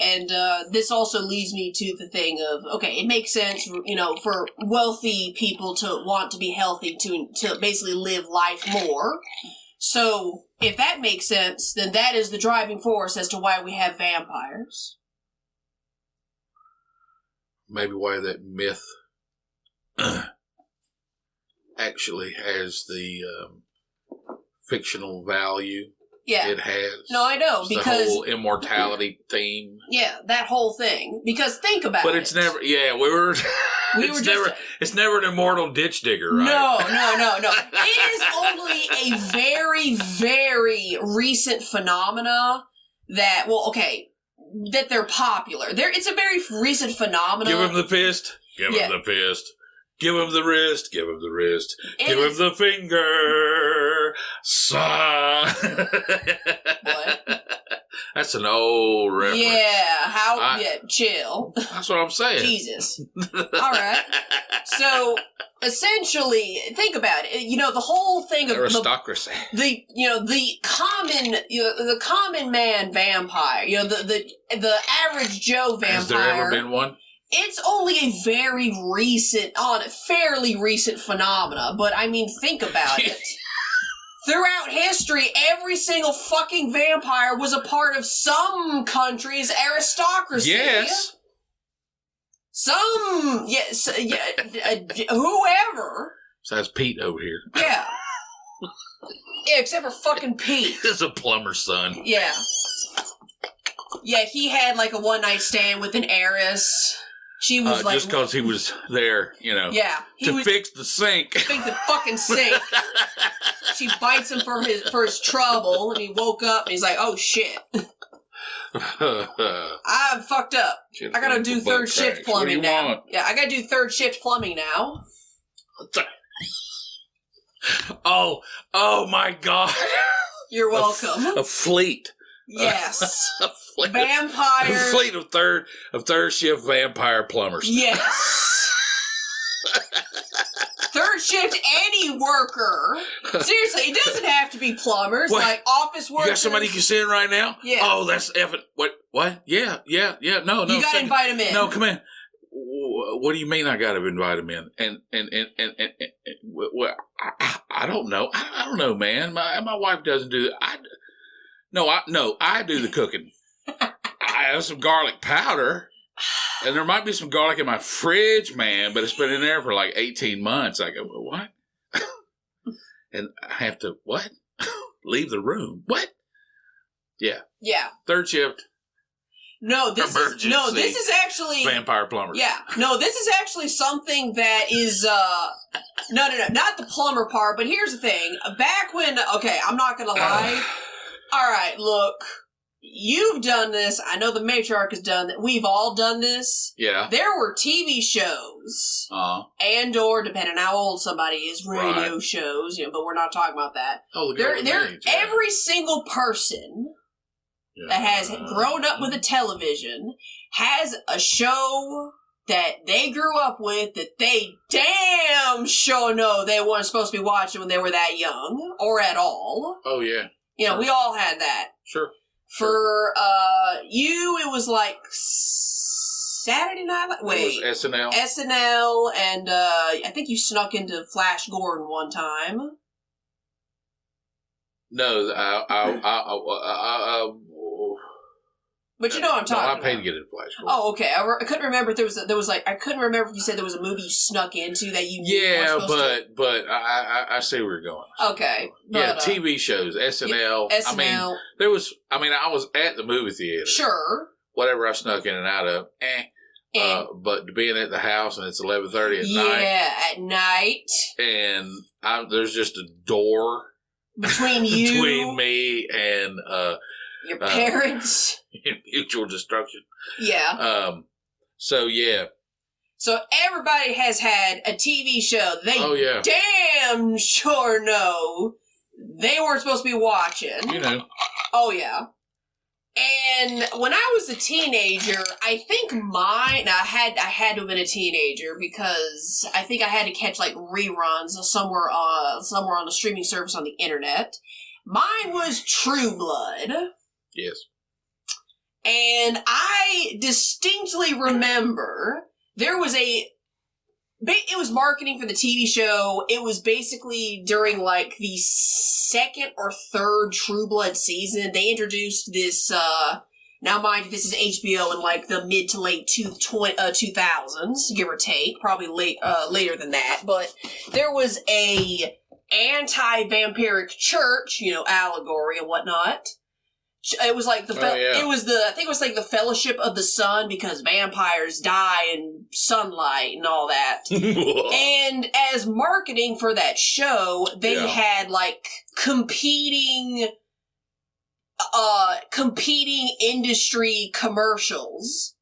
And this also leads me to the thing of, okay, it makes sense, for wealthy people to want to be healthy, to basically live life more. So, if that makes sense, then that is the driving force as to why we have vampires. Maybe why that myth actually has the fictional value it has. No, I know, because the whole immortality theme. Yeah, that whole thing. Because think about it. But it's never. Yeah, it's never an immortal ditch digger, right? No. It is only a very, very recent phenomena that. Well, okay, that they're popular. It's a very recent phenomena. Give him the fist. Give him the fist. Give him the wrist. Give him the wrist. Give him the finger. Son. What? That's an old reference. Yeah, chill. That's what I'm saying. Jesus. All right. So, essentially, think about it. The whole thing of aristocracy. The common man vampire. The average Joe vampire. Has there ever been one? It's only a very fairly recent phenomena, but I mean, think about it. Throughout history, every single fucking vampire was a part of some country's aristocracy. Yes. Whoever. Besides Pete over here. Yeah. Yeah, except for fucking Pete. He's a plumber's son. Yeah. Yeah, he had like a one-night stand with an heiress. She was just because he was there, Yeah, to fix the sink. Fix the fucking sink. She bites him for his trouble, and he woke up and he's like, "Oh shit, I'm fucked up. I gotta do third shift plumbing now." Want? Yeah, I gotta do third shift plumbing now. Oh my God! You're welcome. A fleet. Yes. A fleet of third shift vampire plumbers. Yes. Third shift any worker. Seriously, it doesn't have to be plumbers, like office workers. You got somebody you can send right now? Yeah. Oh, that's effing. What? Yeah. No. You gotta invite him in. No, come in. What do you mean I gotta invite him in? And well, I don't know. I don't know, man. My wife doesn't do that. I do the cooking. I have some garlic powder, and there might be some garlic in my fridge, man, but it's been in there for like 18 months. I go, well, what? And I have to, what? Leave the room. What? Yeah. Yeah. Third shift. This is actually vampire plumbers. Yeah. No, this is actually something that is no, not the plumber part, but here's the thing. Back when, okay, I'm not gonna lie. All right, look, you've done this. I know the matriarch has done that. We've all done this. Yeah. There were TV shows, and/or depending on how old somebody is, radio shows. But we're not talking about that. Oh, every single person that has grown up with a television has a show that they grew up with that they damn sure know they weren't supposed to be watching when they were that young or at all. Oh yeah. We all had that. Sure. For you, it was like Saturday Night Live. Wait, it was SNL. SNL, and I think you snuck into Flash Gordon one time. No, but you know what I'm talking about. I paid to get into Flash Gordon. Oh, okay. I couldn't remember if I couldn't remember if you said there was a movie you snuck into that you. Yeah, but I see where you're going. Okay. Yeah, TV shows, SNL. SNL. I was at the movie theater. Sure. Whatever I snuck in and out of, but being at the house and it's 11:30 at night. Yeah, at night. And there's just a door between you, between me and your parents. Mutual destruction. Yeah. So yeah. So everybody has had a TV show they damn sure know they weren't supposed to be watching. Oh yeah. And when I was a teenager, I think I had to have been a teenager because I think I had to catch like reruns somewhere on a streaming service on the internet. Mine was True Blood. Yes. And I distinctly remember there was it was marketing for the TV show. It was basically during, like, the second or third True Blood season. They introduced this, now mind you, this is HBO in, like, the mid to late 2000s, give or take. Probably later than that. But there was a anti-vampiric church, allegory and whatnot. It was like I think it was like the Fellowship of the Sun, because vampires die in sunlight and all that. And as marketing for that show, they had like competing industry commercials,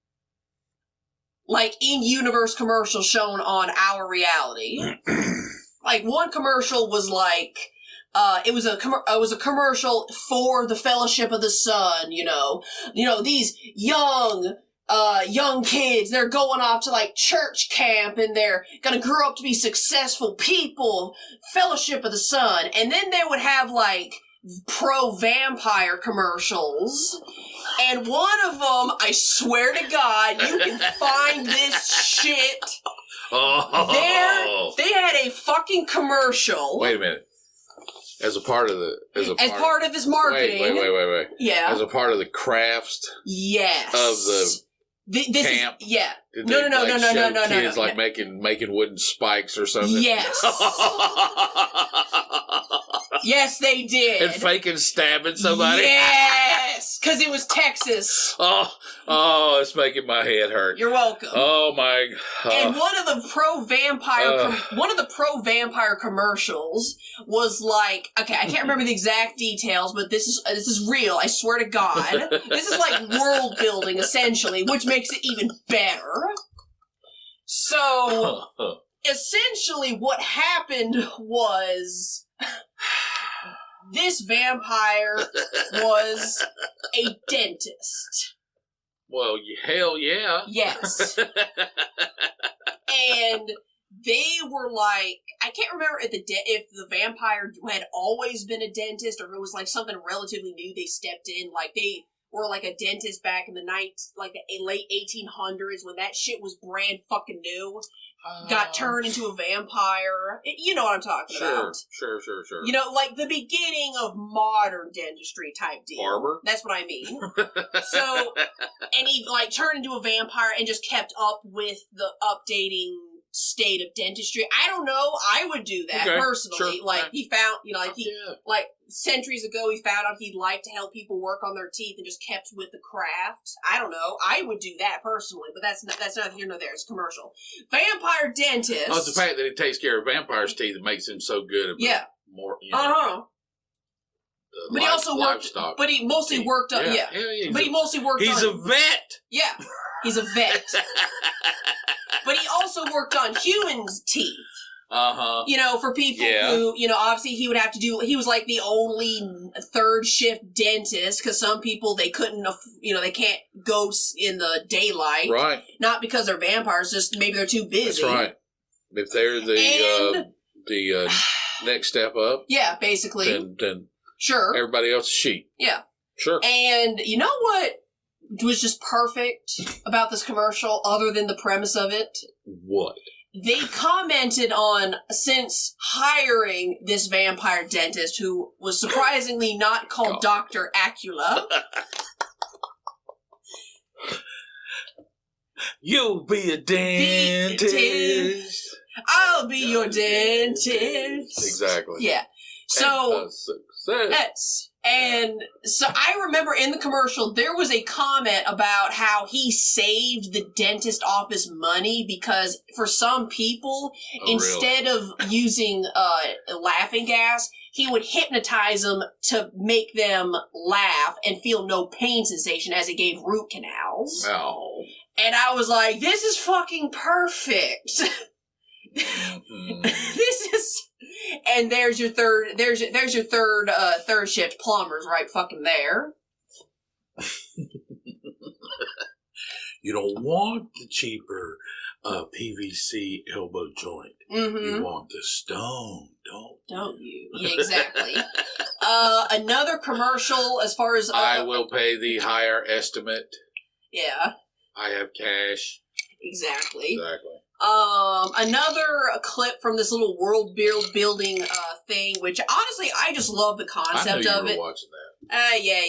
like in-universe commercials shown on Our Reality. Like one commercial was like, it was a commercial for the Fellowship of the Sun, these young kids, they're going off to like church camp and they're gonna grow up to be successful people, Fellowship of the Sun. And then they would have like pro-vampire commercials. And one of them, I swear to God, you can find this shit. Oh. They had a fucking commercial. Wait a minute. As part of this marketing. Wait. Yeah. As a part of the crafts. Yes. Of the camp. No. Kids like making wooden spikes or something. Yes. Yes, they did. And faking stabbing somebody. Yes, because it was Texas. Oh, it's making my head hurt. You're welcome. Oh my. And one of the pro-vampire commercials was like, okay, I can't remember the exact details, but this is real. I swear to God, this is like world building essentially, which makes it even better. So essentially, what happened was, this vampire was a dentist. Well, hell yeah. Yes. And they were like, I can't remember if the vampire had always been a dentist, or if it was like something relatively new they stepped in. Like they were like a dentist back in the late 1800s, when that shit was brand fucking new. Got turned into a vampire. You know what I'm talking about. Sure. Like the beginning of modern dentistry type deal. Barber? That's what I mean. So, and he like turned into a vampire and just kept up with the updating state of dentistry. I don't know. I would do that personally. Sure. Like he found, like centuries ago, he found out he'd like to help people work on their teeth and just kept with the craft. I don't know. I would do that personally, but that's not here nor there. It's commercial. Vampire dentist. Oh, it's the fact that he takes care of vampires' teeth that makes him so good. More. But he also livestock. But he mostly worked on. Yeah. But he mostly worked on. He's a vet. Yeah. He's a vet. But he also worked on humans' teeth. For people who, obviously he would have to do, he was like the only third shift dentist, because some people, they couldn't, they can't go in the daylight. Right. Not because they're vampires, just maybe they're too busy. That's right. If they're the next step up. Yeah, basically. Then sure. Everybody else is sheep. Yeah. Sure. And you know what was just perfect about this commercial, other than the premise of it? What? They commented on, since hiring this vampire dentist, who was surprisingly not called Dr. Acula. You'll be a dentist. I'll be your dentist. Exactly. Yeah. So, yes. And so I remember in the commercial, there was a comment about how he saved the dentist office money, because for some people, instead of using laughing gas, he would hypnotize them to make them laugh and feel no pain sensation as he gave root canals. Oh. And I was like, this is fucking perfect. Mm-hmm. This is... And there's your third shift plumbers right fucking there. You don't want the cheaper PVC elbow joint. Mm-hmm. You want the stone, don't you? Yeah, exactly. Another commercial as far as... I will pay the higher estimate. Yeah. I have cash. Exactly. Exactly. Another clip from this little world building thing, which honestly, I just love the concept I of knew you it. were watching that. Yeah.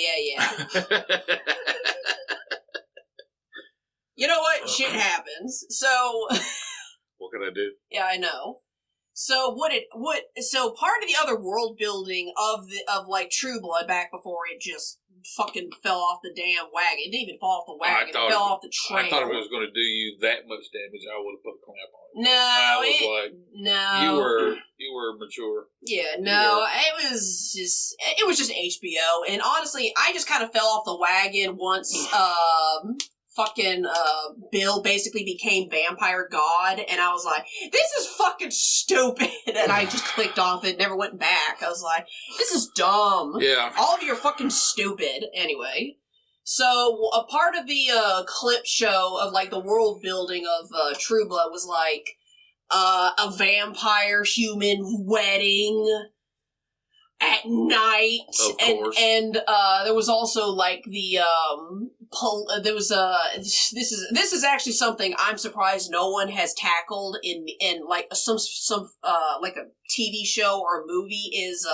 You know what? Shit happens. So. What can I do? Yeah, I know. So so part of the other world building of like True Blood back before it just fucking fell off the damn wagon. It didn't even fall off the wagon. It fell off the trail. I thought if it was going to do you that much damage, I would have put a clamp on it. No, you were mature. Yeah, no, it was just HBO, and honestly, I just kind of fell off the wagon once. Fucking Bill basically became vampire god, and I was like, this is fucking stupid, and I just clicked off it, never went back. I was like, this is dumb. Yeah. All of you are fucking stupid. Anyway, so a part of the clip show of like the world building of True Blood was like a vampire human wedding at night, of course. and there was also like the there was this is actually something I'm surprised no one has tackled in like some like a TV show or a movie is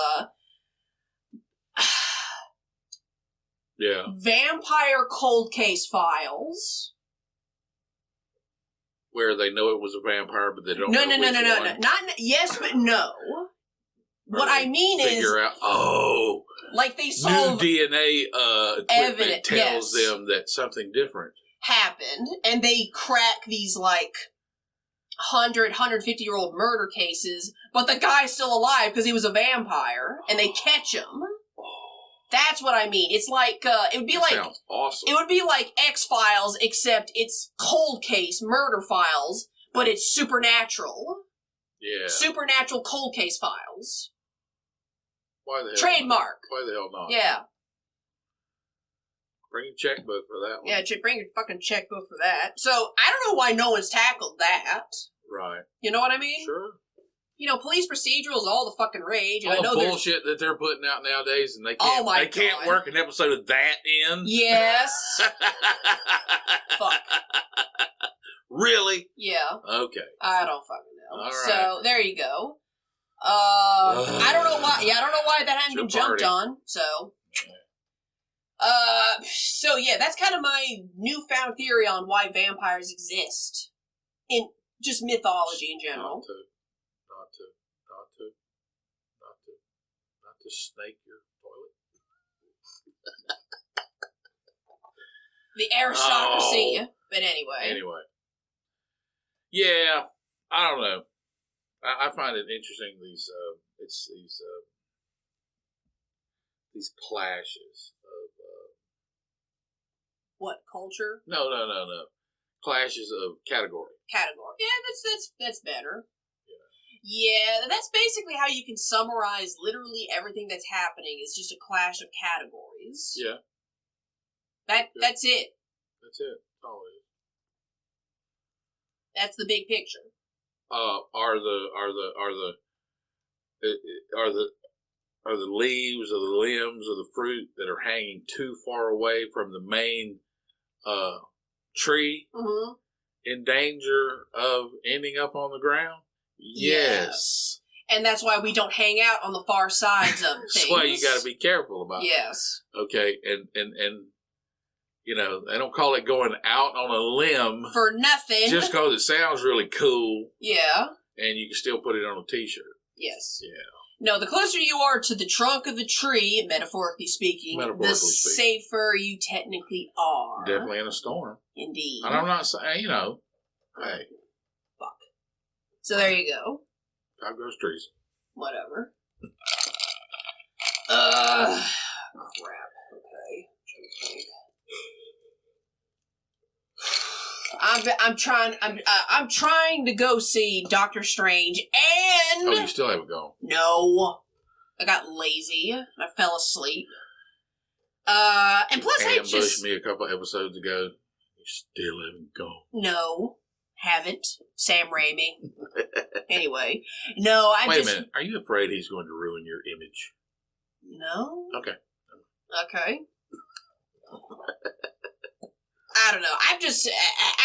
yeah, vampire cold case files. Where they know it was a vampire, but they don't No, know no. one. Not yes, but no. What I mean is, like they saw new DNA equipment tells them that something different happened, and they crack these like 150-year-old murder cases, but the guy's still alive because he was a vampire, and they catch him. That's what I mean. It's like it would be like sounds awesome. It would be like X-Files, except it's cold case murder files, but it's supernatural. Yeah, supernatural cold case files. Why the hell trademark? Not? Why the hell not? Yeah. Bring a checkbook for that one. Yeah, bring your fucking checkbook for that. So I don't know why no one's tackled that. Right. You know what I mean? Sure. You know, police procedural is all the fucking rage. And all I know the bullshit that they're putting out nowadays, and they can't work an episode of that in. Yes. Fuck. Really? Yeah. Okay. I don't fucking know. All right. So there you go. I don't know why. Yeah, I don't know why that hadn't been jumped on. So. So yeah, that's kind of my newfound theory on why vampires exist in just mythology in general. Not to snake your toilet. The aristocracy, but anyway. Yeah, I don't know. I find it interesting these clashes of what culture? No. Clashes of category. Yeah, that's better. Yeah, that's basically how you can summarize literally everything that's happening. Is just a clash of categories. Yeah. That's it. That's it. That's all it is. That's the big picture. Are the leaves or the limbs or the fruit that are hanging too far away from the main tree in danger of ending up on the ground? Yes. And that's why we don't hang out on the far sides of things. That's why you got to be careful about it. Yes. Okay, and you know, they don't call it going out on a limb for nothing. Just because it sounds really cool. Yeah. And you can still put it on a t-shirt. Yes. Yeah. No, the closer you are to the trunk of the tree, metaphorically speaking, the safer you technically are. Definitely in a storm. Indeed. And I'm not saying, you know, hey. Fuck. So there you go. Five grows trees. Whatever. Crap. Okay. I'm trying to go see Doctor Strange, and oh, you still haven't gone? No, I got lazy. I fell asleep. And plus, I ambushed me a couple episodes ago. You still haven't gone? No, haven't. Sam Raimi. Anyway, no, Wait a minute. Are you afraid he's going to ruin your image? No. Okay. Okay. I don't know. I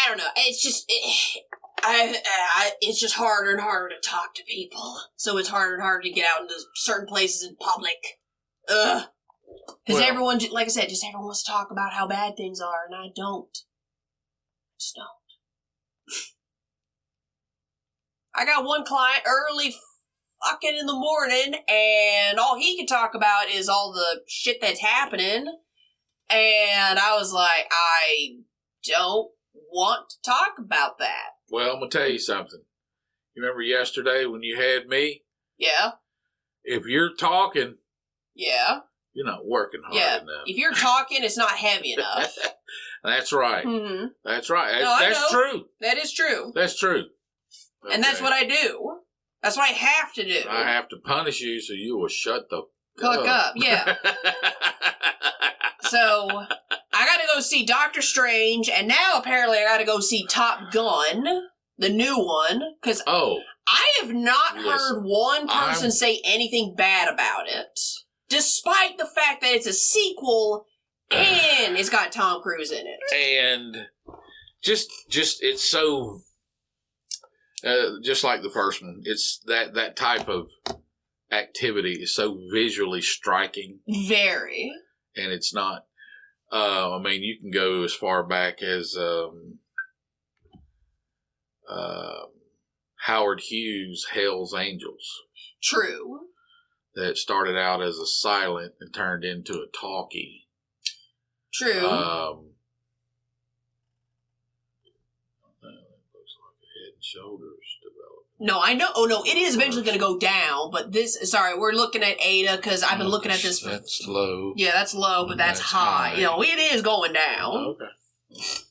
don't know. It's just, it's just harder and harder to talk to people. So it's harder and harder to get out into certain places in public. Ugh. Because everyone, like I said, just everyone wants to talk about how bad things are, and I don't. I just don't. I got one client early fucking in the morning, and all he can talk about is all the shit that's happening. And I was like, I don't want to talk about that. Well, I'm going to tell you something. You remember yesterday when you had me? Yeah. If you're talking, yeah, you're not working hard enough. If you're talking, it's not heavy enough. That's right. Mm-hmm. That's right. No, that's true. That is true. That's true. Okay. And that's what I do. That's what I have to do. I have to punish you so you will shut the fuck up. Yeah. So, I gotta go see Doctor Strange, and now apparently I gotta go see Top Gun, the new one, because I have not heard one person say anything bad about it, despite the fact that it's a sequel and it's got Tom Cruise in it. And just it's so, just like the first one, it's that type of activity is so visually striking. Very. And it's not, I mean, you can go as far back as Howard Hughes' Hell's Angels. True. That started out as a silent and turned into a talkie. True. Looks like a Head and Shoulders development. No, I know. Oh, no, it is eventually going to go down, but we're looking at Ada, because I've been looking at this. That's low. Yeah, that's low, but that's high. You know, it is going down. Okay.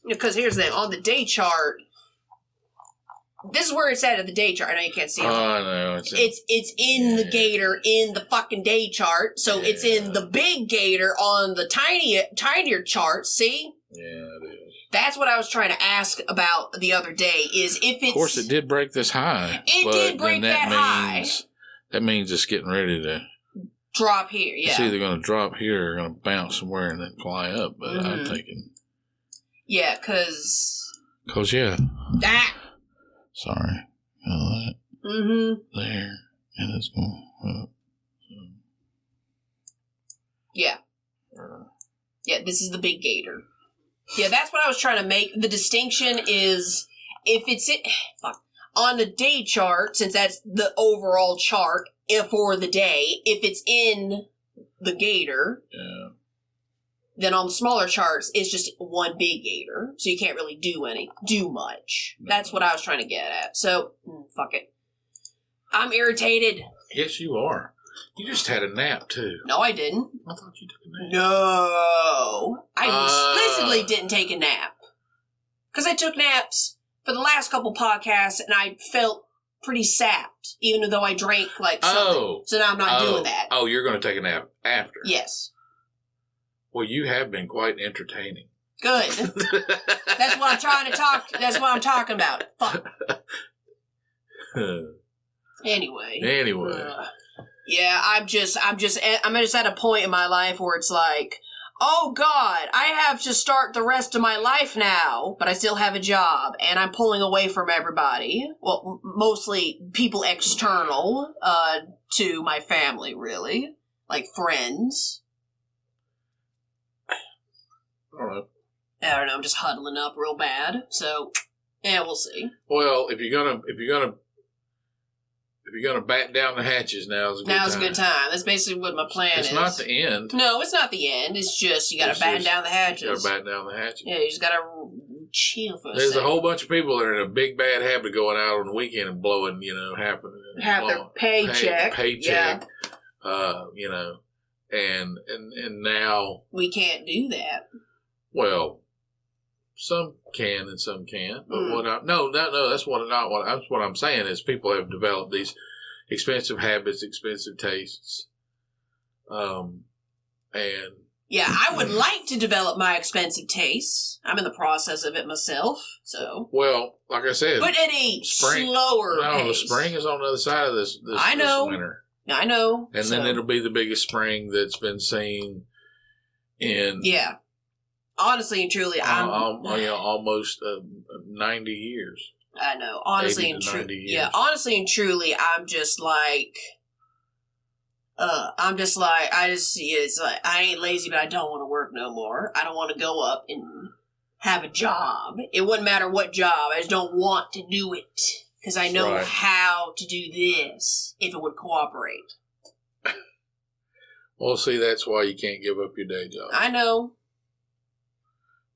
Because here's the thing. On the day chart, this is where it's at the day chart. I know you can't see it. I know. It's in the gator in the fucking day chart, so it's in the big gator on the tinier chart, see? Yeah, it is. That's what I was trying to ask about the other day, is if it's... Of course, it did break this high. It did break that high. That means it's getting ready to... drop here, yeah. It's either going to drop here or going to bounce somewhere and then fly up, but I'm thinking... Yeah, because... yeah. That... Sorry. That. There. And it's going up. Yeah. Yeah, this is the big gator. Yeah, that's what I was trying to make. The distinction is if it's on the day chart, since that's the overall chart for the day, if it's in the gator, then on the smaller charts, it's just one big gator. So you can't really do much. No. That's what I was trying to get at. So, fuck it. I'm irritated. Yes, you are. You just had a nap, too. No, I didn't. I thought you took a nap. No. I explicitly didn't take a nap. Because I took naps for the last couple podcasts, and I felt pretty sapped, even though I drank, like, something. So now I'm not doing that. Oh, you're going to take a nap after? Yes. Well, you have been quite entertaining. Good. That's what I'm trying to talk. That's what I'm talking about. Fuck. Anyway. Yeah, I'm just at a point in my life where it's like, oh God, I have to start the rest of my life now, but I still have a job, and I'm pulling away from everybody. Well, mostly people external to my family, really, like friends. I don't know. I'm just huddling up real bad. So, yeah, we'll see. Well, if you're gonna batten down the hatches, now's a good time. That's basically what my plan is. It's not the end. No, it's not the end. It's just you got to batten down the hatches. You got to batten down the hatches. Yeah, you just got to chill for a There's second. a whole bunch of people that are in a big bad habit of going out on the weekend and blowing, half their paycheck. Paycheck. Yeah. And now we can't do that. Well, some can and some can't. But that's what I'm saying is people have developed these expensive habits, expensive tastes, and yeah, I would like to develop my expensive tastes. I'm in the process of it myself. So well, like I said, but at a slower pace. The spring is on the other side of this. I know. This winter. I know. And then it'll be the biggest spring that's been seen in... Yeah. Honestly and truly, almost 90 years. I know. Honestly and truly. Yeah, honestly and truly, I'm just like... it's like, I ain't lazy, but I don't want to work no more. I don't want to go up and have a job. It wouldn't matter what job. I just don't want to do it. Because I know how to do this if it would cooperate. Well, see, that's why you can't give up your day job. I know.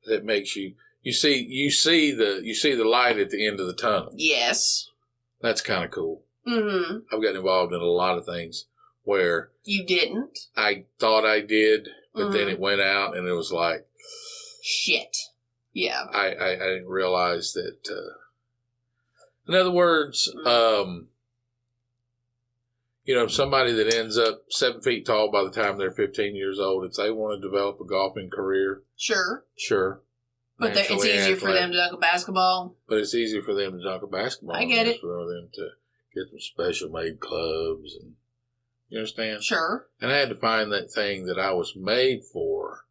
That makes you see the light at the end of the tunnel. Yes. That's kind of cool. Mm-hmm. I've gotten involved in a lot of things where you didn't. I thought I did, but then it went out, and it was like shit. Yeah. I didn't realize that. In other words, somebody that ends up 7 feet tall by the time they're 15 years old, if they want to develop a golfing career, sure. But it's easier for them to dunk a basketball. But it's easier for them to dunk a basketball. I get it. For them to get some special made clubs, and you understand? Sure. And I had to find that thing that I was made for.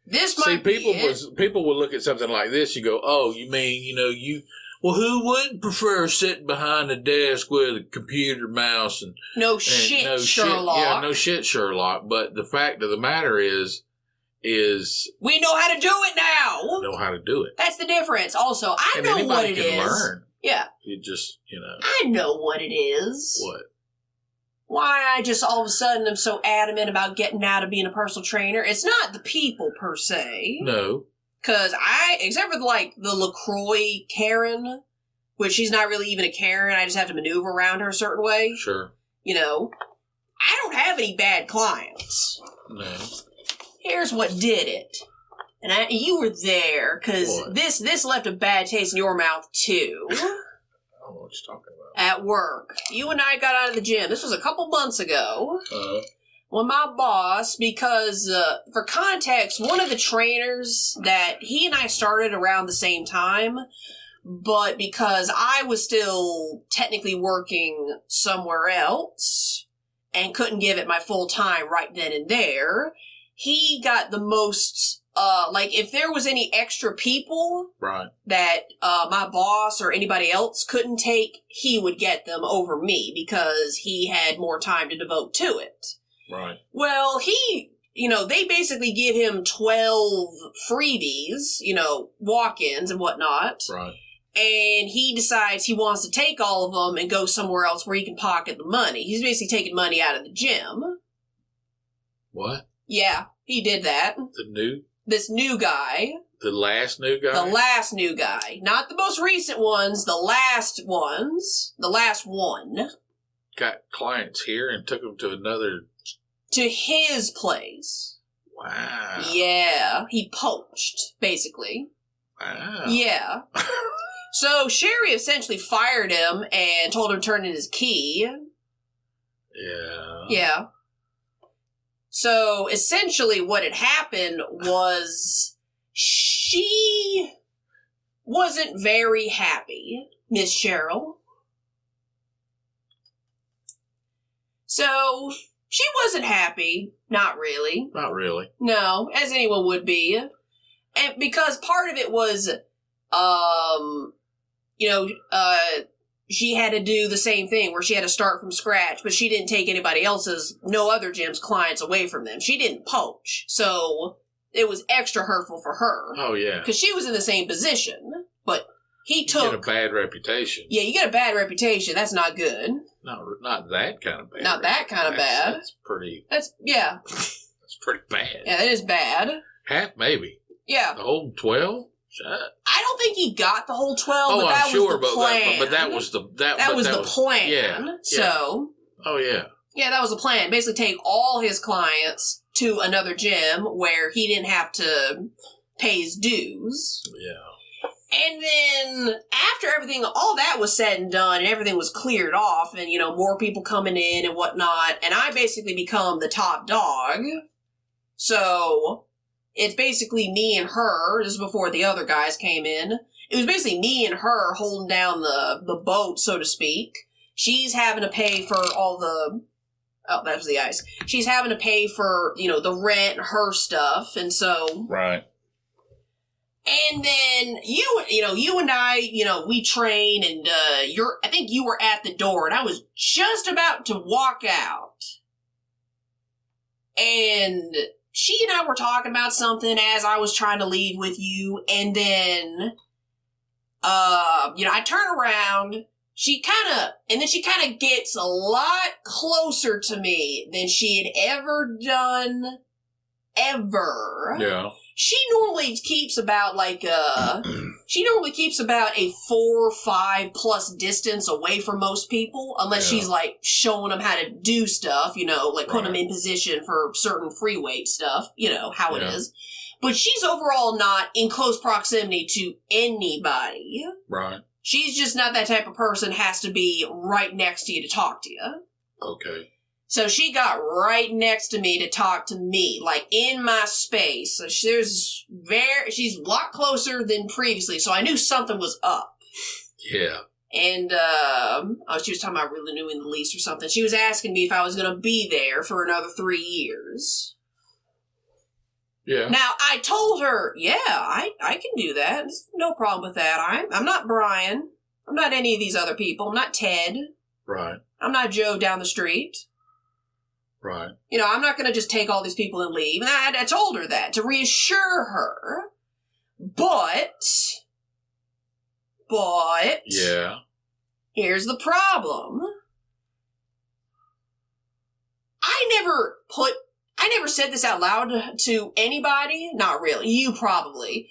People would look at something like this. You go, oh, you mean Well, who wouldn't prefer sitting behind a desk with a computer mouse and Sherlock? Yeah, no shit, Sherlock. But the fact of the matter is we know how to do it now. We know how to do it. That's the difference. Also, I know what it is. Anybody can learn. Yeah. You just, I know what it is. What? Why I just all of a sudden am so adamant about getting out of being a personal trainer. It's not the people per se. No. Because except for the LaCroix Karen, which she's not really even a Karen, I just have to maneuver around her a certain way. Sure. I don't have any bad clients. No. Here's what did it. And you were there, because this left a bad taste in your mouth, too. I don't know what you're talking about. At work. You and I got out of the gym. This was a couple months ago. Uh-huh. When my boss, because, for context, one of the trainers that he and I started around the same time, but because I was still technically working somewhere else and couldn't give it my full time right then and there, he got the most, if there was any extra people that my boss or anybody else couldn't take, he would get them over me because he had more time to devote to it. Right. Well, they basically give him 12 freebies, walk-ins and whatnot. Right. And he decides he wants to take all of them and go somewhere else where he can pocket the money. He's basically taking money out of the gym. What? Yeah, he did that. This new guy. The last new guy? The last new guy. Not the most recent ones, the last ones. The last one. Got clients here and took them to another... To his place. Wow. Yeah. He poached, basically. Wow. Yeah. So Sherry essentially fired him and told him to turn in his key. Yeah. Yeah. So essentially what had happened was she wasn't very happy, Miss Cheryl. So she wasn't happy. Not really. Not really. No, as anyone would be. And because part of it was, she had to do the same thing where she had to start from scratch, but she didn't take no other gym's clients away from them. She didn't poach. So it was extra hurtful for her. Oh, yeah. Because she was in the same position, but he took... You get a bad reputation. Yeah, you get a bad reputation. That's not good. Not that kind of bad. Not that kind of bad. That's pretty... Yeah. That's pretty bad. Yeah, that is bad. Half, maybe. Yeah. The whole 12? Shut. I don't think he got the whole 12, but that I'm sure, was the plan. But that was the... That was the plan. Yeah. So... Oh, yeah. Yeah, that was the plan. Basically take all his clients to another gym where he didn't have to pay his dues. Yeah. And then after everything, all that was said and done and everything was cleared off and, more people coming in and whatnot, and I basically become the top dog. So it's basically me and her. This is before the other guys came in. It was basically me and her holding down the boat, so to speak. She's having to pay for all the Oh, that was the ice. She's having to pay for, the rent, her stuff, and so... Right. And then you and I, we train, and I think you were at the door, and I was just about to walk out. And she and I were talking about something as I was trying to leave with you, and then, I turn around, she kind of gets a lot closer to me than she had ever done, ever. Yeah. She normally keeps about a 4 or 5 plus distance away from most people, unless she's like showing them how to do stuff, like putting them in position for certain free weight stuff, how it is. But she's overall not in close proximity to anybody. Right. She's just not that type of person, has to be right next to you to talk to you. Okay. So she got right next to me to talk to me, like in my space. So she's a lot closer than previously, so I knew something was up. Yeah. And she was talking about renewing the lease or something. She was asking me if I was going to be there for another 3 years. Yeah. Now, I told her, I can do that. There's no problem with that. I'm not Brian. I'm not any of these other people. I'm not Ted. Right. I'm not Joe down the street. Right. I'm not going to just take all these people and leave. And I told her that to reassure her. But. Yeah. Here's the problem. I never said this out loud to anybody. Not really. You probably.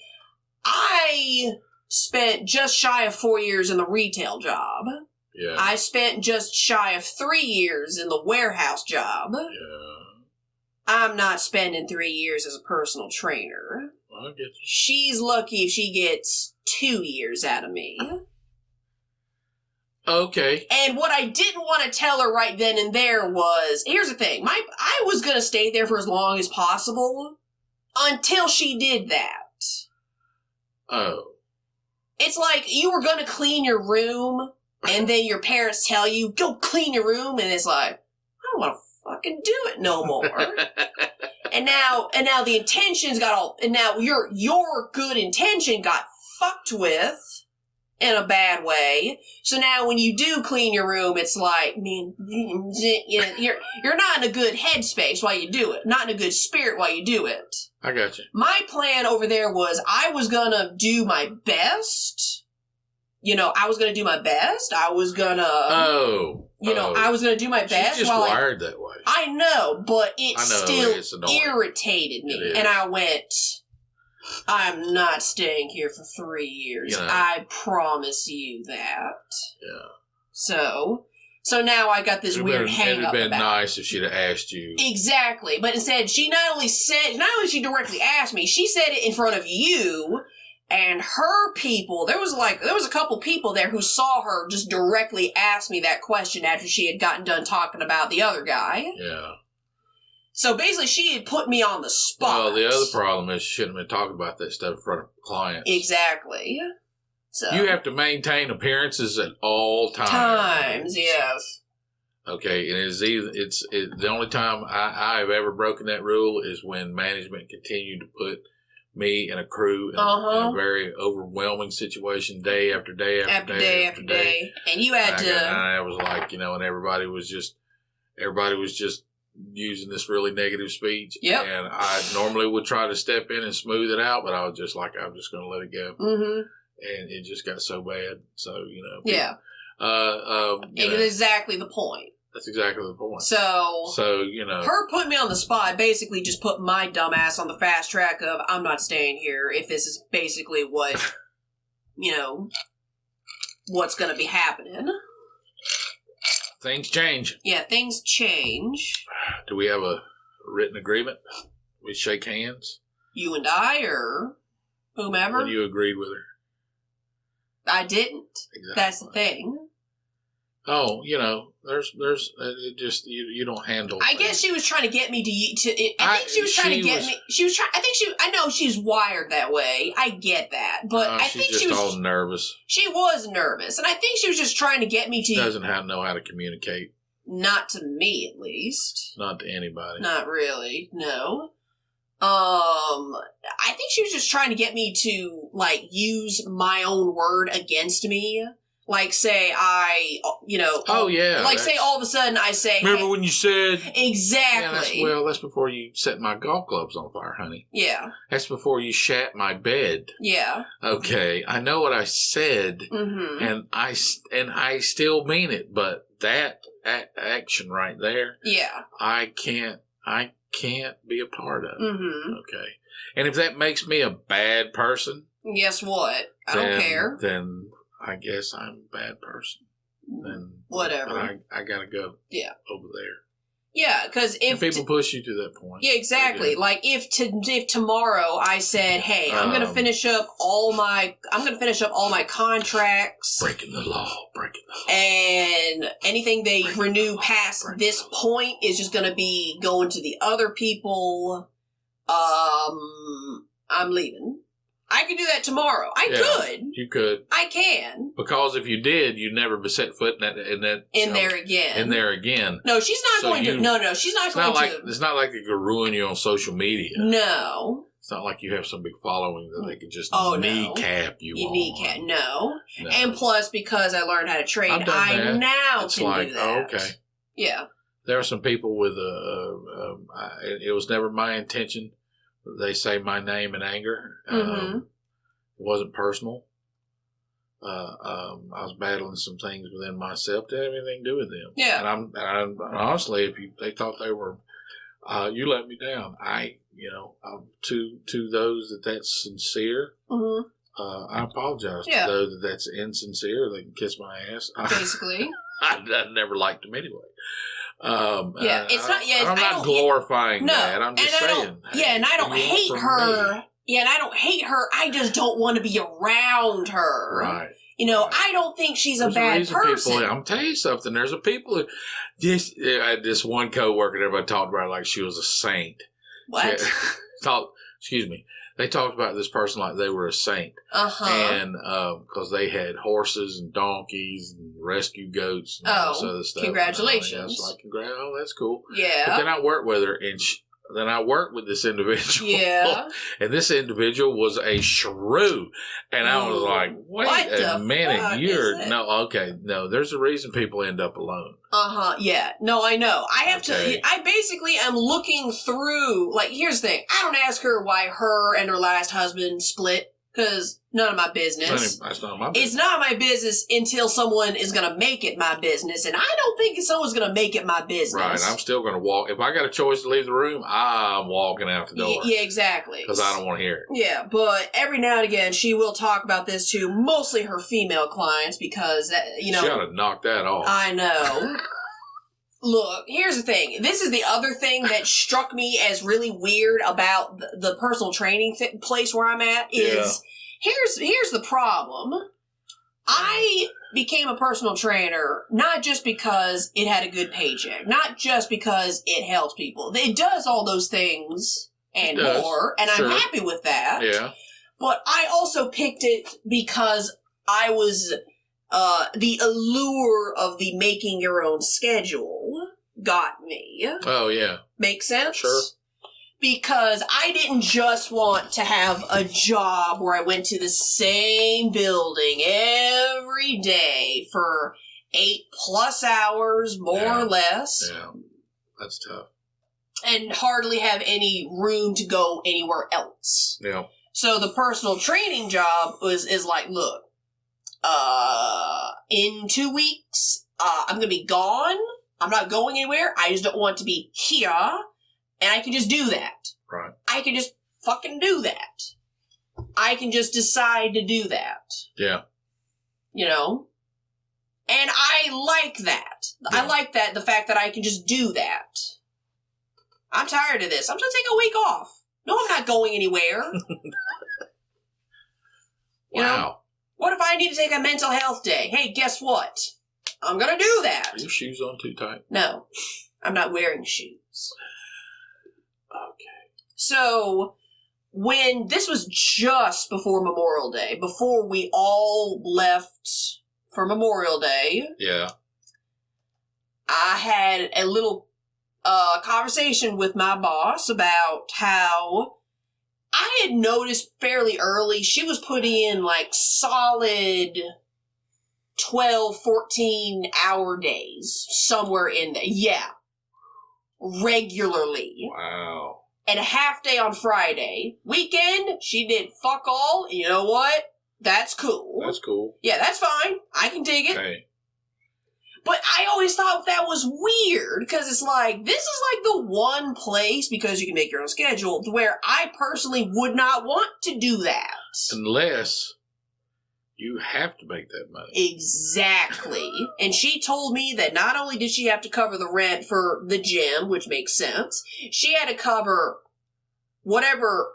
I spent just shy of 4 years in the retail job. Yeah. I spent just shy of 3 years in the warehouse job. Yeah. I'm not spending 3 years as a personal trainer. I get you. She's lucky if she gets 2 years out of me. Okay. And what I didn't want to tell her right then and there was, here's the thing, I was going to stay there for as long as possible until she did that. Oh. It's like you were going to clean your room, and then your parents tell you, go clean your room, and it's like, I don't want to fucking do it no more. and now the intentions got all, and now your good intention got fucked with in a bad way. So now when you do clean your room, it's like, you're not in a good headspace while you do it, not in a good spirit while you do it. I got you. My plan over there was I was gonna do my best. I was gonna do my best. I was gonna. I was gonna do my best. She's just wired that way. I know, but it still irritated me, and I went, I'm not staying here for 3 years. I promise you that. Yeah. So now I got this weird hang up. It'd have been nice if she'd have asked you. Exactly, but instead she not only she directly asked me, she said it in front of you and her people. There was a couple people there who saw her just directly ask me that question after she had gotten done talking about the other guy. Yeah. So basically, she had put me on the spot. Well, the other problem is she shouldn't have been talking about that stuff in front of clients. Exactly. So you have to maintain appearances at all times. Yes. Okay, and it's the only time I have ever broken that rule is when management continued to put me and a crew in a very overwhelming situation day after day after day after day. And you had to. I was like, and everybody was just using this really negative speech. Yep. And I normally would try to step in and smooth it out, but I was just like, I'm just going to let it go. Mm-hmm. And it just got so bad. So, Yeah. Exactly the point. That's exactly the point. So, her putting me on the spot basically just put my dumb ass on the fast track of, I'm not staying here if this is basically what, what's going to be happening. Things change. Yeah, things change. Do we have a written agreement? We shake hands? You and I, or whomever? When you agreed with her. I didn't. Exactly. That's the thing. Oh, there's it just you don't handle. I guess she was trying to get me I think she was trying to get me. She was trying. I know she's wired that way. I get that, but I think she was all nervous. She was nervous, and I think she was just trying to get me to. She doesn't know how to communicate. Not to me, at least. Not to anybody. Not really, no. I think she was just trying to get me to, like, use my own word against me. Like, say Oh, yeah. Like, say all of a sudden I say... Remember when you said... Exactly. Yeah, that's before you set my golf clubs on fire, honey. Yeah. That's before you shat my bed. Yeah. Okay, I know what I said, and I still mean it, but that action right there... Yeah. I can't be a part of. Okay. And if that makes me a bad person... Guess what? I don't care. Then I guess I'm a bad person. Then whatever. I gotta go. Yeah. Over there. Yeah, because if people push you to that point. Yeah, exactly. Like if tomorrow I said, "Hey, I'm gonna finish up all my contracts, breaking the law, and anything they renew past this point is just gonna be going to the other people. I'm leaving." I could do that tomorrow. I could. You could. I can. Because if you did, you'd never be set foot in there again. No, she's not going to. No, she's not going to. It's not like it could ruin you on social media. No. It's not like you have some big following that they could just kneecap you on. Kneecap, no. And plus, because I learned how to trade, I now can do that. Okay. Yeah. There are some people with it was never my intention. They say my name in anger. It wasn't personal. I was battling some things within myself that had anything to do with them. Yeah. And I'm honestly, if they thought they were, you let me down. To those that's sincere, I apologize. To those that's insincere, they can kiss my ass. Basically. I never liked them anyway. It's not. Yeah, I'm not glorifying that. I'm just saying. And I don't hate her. Yeah, and I don't hate her. I just don't want to be around her. Right. I don't think she's a bad person. I'm telling you something. There's this one coworker. Everybody talked about her like she was a saint. What? Excuse me. They talked about this person like they were a saint. And because they had horses and donkeys and rescue goats and all this other stuff. Congratulations. That's cool. Yeah. But then I worked with her, and then I worked with this individual. Yeah. And this individual was a shrew. And I was like, wait a minute. No, there's a reason people end up alone. Yeah. No, I know. I basically am looking through, like, here's the thing. I don't ask her why her and her last husband split, because none of my business. That's none of my business. It's not my business until someone is going to make it my business, and I don't think someone's going to make it my business. Right, I'm still going to walk. If I got a choice to leave the room, I'm walking out the door. Yeah, exactly. Because I don't want to hear it. Yeah, but every now and again, she will talk about this to mostly her female clients because, She ought to knock that off. I know. Look, here's the thing. This is the other thing that struck me as really weird about the personal training place where I'm at is here's the problem. I became a personal trainer not just because it had a good paycheck, not just because it helps people. It does all those things and more, and I'm happy with that. Yeah. But I also picked it because I was the allure of the making your own schedule got me. Oh, yeah. Make sense? Sure. Because I didn't just want to have a job where I went to the same building every day for 8+ hours, more or less. Yeah, that's tough. And hardly have any room to go anywhere else. Yeah. So the personal training job is like, look, in 2 weeks, I'm going to be gone. I'm not going anywhere. I just don't want to be here. And I can just do that. Right. I can just fucking do that. I can just decide to do that. Yeah. And I like that. Yeah. I like the fact that I can just do that. I'm tired of this. I'm just going to take a week off. No, I'm not going anywhere. Wow. What if I need to take a mental health day? Hey, guess what? I'm going to do that. Are your shoes on too tight? No. I'm not wearing shoes. Okay. So, when this was just before Memorial Day, before we all left for Memorial Day. Yeah. I had a little conversation with my boss about how I had noticed fairly early she was putting in like solid 12, 14 hour days somewhere in there. Yeah. Regularly. Wow. And a half day on Friday. Weekend, she did fuck all. You know what? That's cool. That's cool. Yeah, that's fine. I can dig it. Okay. But I always thought that was weird, because it's like, this is like the one place, because you can make your own schedule, where I personally would not want to do that. Unless you have to make that money. Exactly. And she told me that not only did she have to cover the rent for the gym, which makes sense, she had to cover whatever,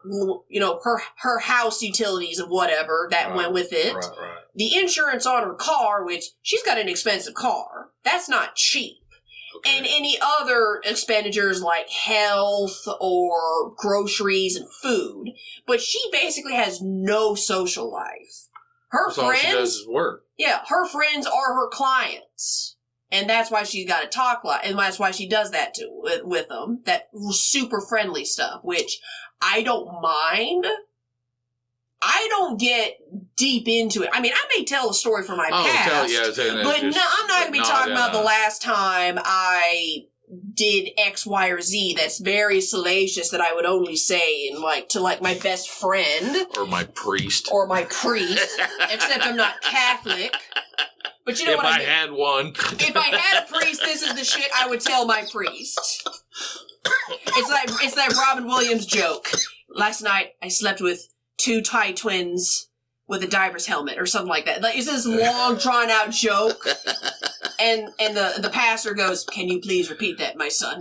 her house utilities and whatever that went with it. Right. The insurance on her car, which she's got an expensive car. That's not cheap. Okay. And any other expenditures like health or groceries and food. But she basically has no social life. Her friends, all she does is work. Yeah, her friends are her clients. And that's why she's got to talk like, and that's why she does that too, with them. That super friendly stuff, which I don't mind. I don't get deep into it. I mean, I may tell a story from my past, but no, I'm not going to be talking about the last time I did X, Y, or Z. That's very salacious that I would only say in to my best friend. Or my priest. Except I'm not Catholic. But you know what I mean? If I had one. If I had a priest, this is the shit I would tell my priest. It's like Robin Williams' joke. Last night, I slept with 2 Thai twins with a diver's helmet or something like that. Like, it's this long, drawn-out joke. And the pastor goes, "Can you please repeat that, my son?"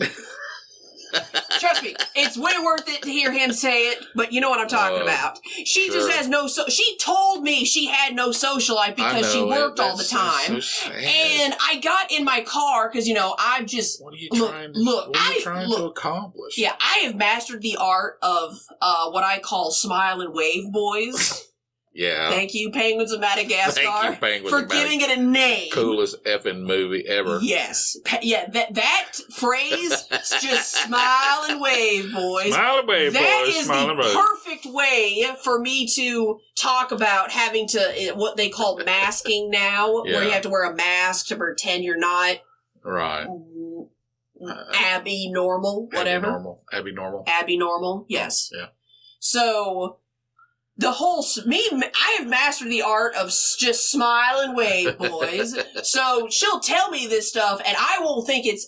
Trust me, it's way worth it to hear him say it, but you know what I'm talking about. She just has no she told me she had no social life because she worked all the time. So and I got in my car because, I've just... What are you trying to accomplish? Yeah, I have mastered the art of what I call smile and wave boys. Yeah. Thank you, Penguins of Madagascar, for giving it a name. Coolest effing movie ever. Yes. That phrase, just smile and wave, boys. Smile and wave, boys. That is the perfect way for me to talk about having to, what they call masking now, where you have to wear a mask to pretend you're not. Right. Abby normal, whatever. Abby normal, yes. Yeah. So... I have mastered the art of just smile and wave, boys. So she'll tell me this stuff, and I won't think it's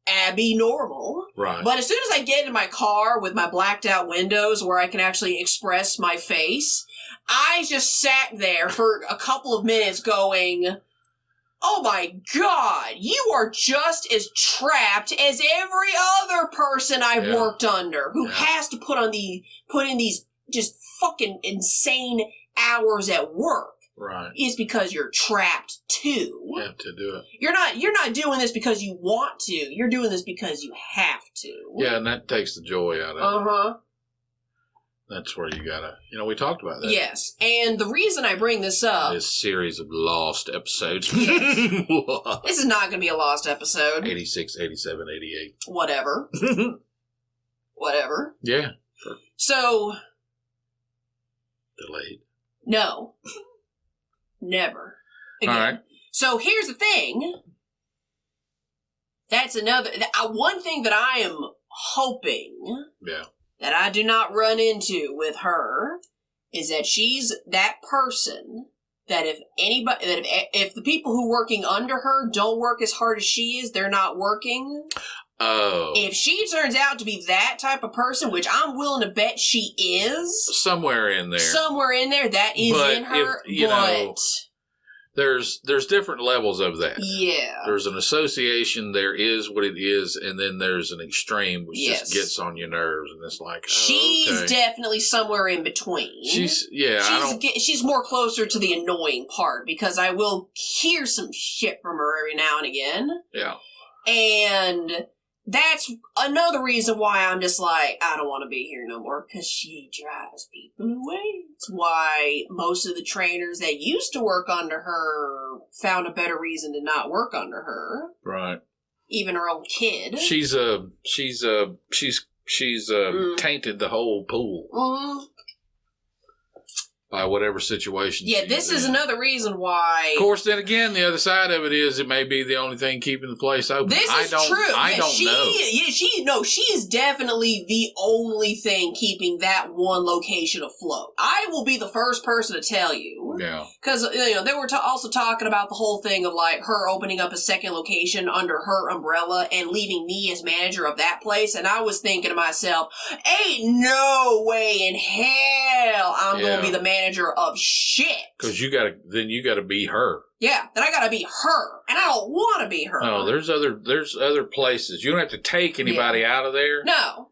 Abby normal. Right. But as soon as I get in my car with my blacked out windows where I can actually express my face, I just sat there for a couple of minutes going, "Oh my God, you are just as trapped as every other person I've worked under who has to put in these just fucking insane hours at work." Right. Is because you're trapped too. You have to do it. You're not doing this because you want to. You're doing this because you have to. Yeah, and that takes the joy out of it. Uh-huh. That's where you gotta, we talked about that. Yes, and the reason I bring this up... This series of lost episodes. Yes. This is not going to be a lost episode. 86, 87, 88. Whatever. Whatever. Yeah, sure. So... Delayed. No. Never. Again. All right. So here's the thing. That's another... one thing that I am hoping... Yeah. That I do not run into with her is that she's that person that if the people who are working under her don't work as hard as she is, they're not working. Oh. If she turns out to be that type of person, which I'm willing to bet she is. Somewhere in there, that is in her. But there's different levels of that. Yeah. There's an association, there is what it is, and then there's an extreme which just gets on your nerves, and it's like, she's definitely somewhere in between. She's more closer to the annoying part, because I will hear some shit from her every now and again. Yeah. And that's another reason why I'm just like, I don't want to be here no more, because she drives people away. It's why most of the trainers that used to work under her found a better reason to not work under her. Right. even her own kid. She's tainted the whole pool. Mm. By whatever situation. Yeah, this is another reason why. Of course, then again, the other side of it is it may be the only thing keeping the place open. This is true. I don't know. Yeah, she is definitely the only thing keeping that one location afloat. I will be the first person to tell you. Yeah. Because, they were also talking about the whole thing of, like, her opening up a second location under her umbrella and leaving me as manager of that place. And I was thinking to myself, ain't no way in hell I'm going to be the manager of shit. Because you gotta be her. Yeah, then I gotta be her, and I don't want to be her. No, there's other places. You don't have to take anybody out of there. No.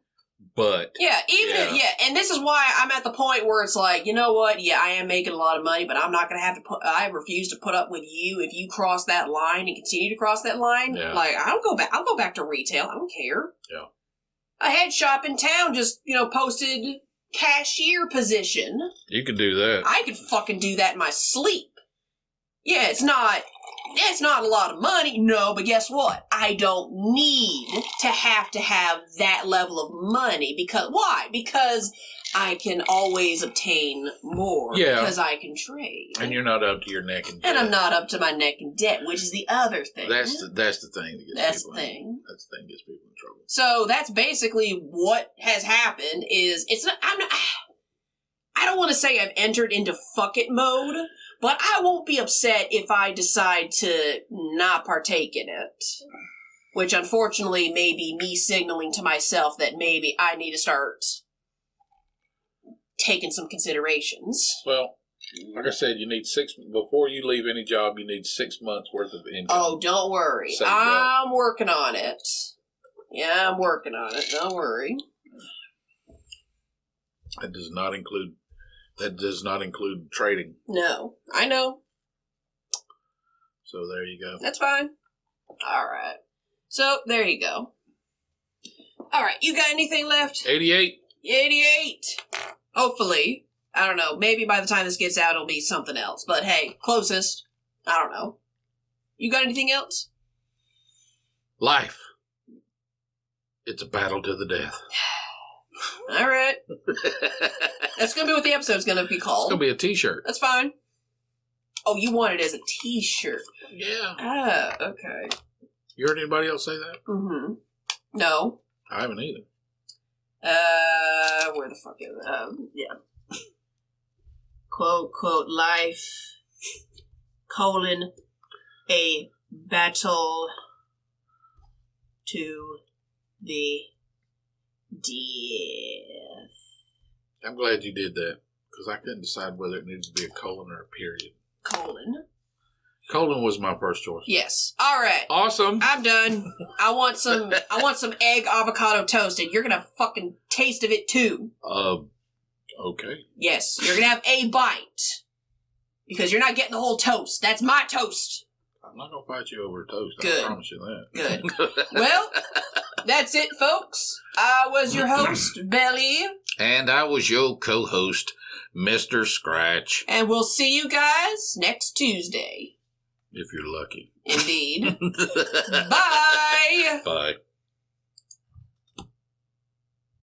But and this is why I'm at the point where it's like, you know what? Yeah, I am making a lot of money, but I'm not gonna have to I refuse to put up with you if you cross that line and continue to cross that line. Yeah. Like, I'll go back to retail. I don't care. Yeah. A head shop in town just posted cashier position. You can do that. I could fucking do that in my sleep. Yeah, it's not a lot of money, no, but guess what? I don't need to have that level of money why? Because I can always obtain more because I can trade. And you're not up to your neck in debt. And I'm not up to my neck in debt, which is the other thing. That's the thing that gets people in trouble. So that's basically what has happened is I don't want to say I've entered into fuck it mode, but I won't be upset if I decide to not partake in it. Which unfortunately may be me signaling to myself that maybe I need to start taking some considerations. Well, like I said, you need before you leave any job, you need 6 months worth of income. Oh, don't worry. I'm working on it. Yeah, I'm working on it. Don't worry. That does not include trading. No, I know. So there you go. That's fine. All right. So there you go. All right, you got anything left? 88. 88. Hopefully. I don't know. Maybe by the time this gets out, it'll be something else. But hey, closest. I don't know. You got anything else? Life. It's a battle to the death. All right. That's going to be what the episode's going to be called. It's going to be a t-shirt. That's fine. Oh, you want it as a t-shirt. Yeah. Ah, okay. You heard anybody else say that? Mm-hmm. No. I haven't either. Where the fuck is it? Yeah. Quote, life, a battle to the death. I'm glad you did that, because I couldn't decide whether it needed to be a colon or a period. Colon? Colon was my first choice. Yes. All right. Awesome. I'm done. I want some egg avocado toast, and you're gonna fucking taste of it too. Okay. Yes, you're gonna have a bite. Because you're not getting the whole toast. That's my toast. I'm not gonna fight you over a toast. Good. I promise you that. Good. Well, that's it, folks. I was your host, Bel-E. And I was your co-host, Mr. Scratch. And we'll see you guys next Tuesday. If you're lucky. Indeed. Bye. Bye.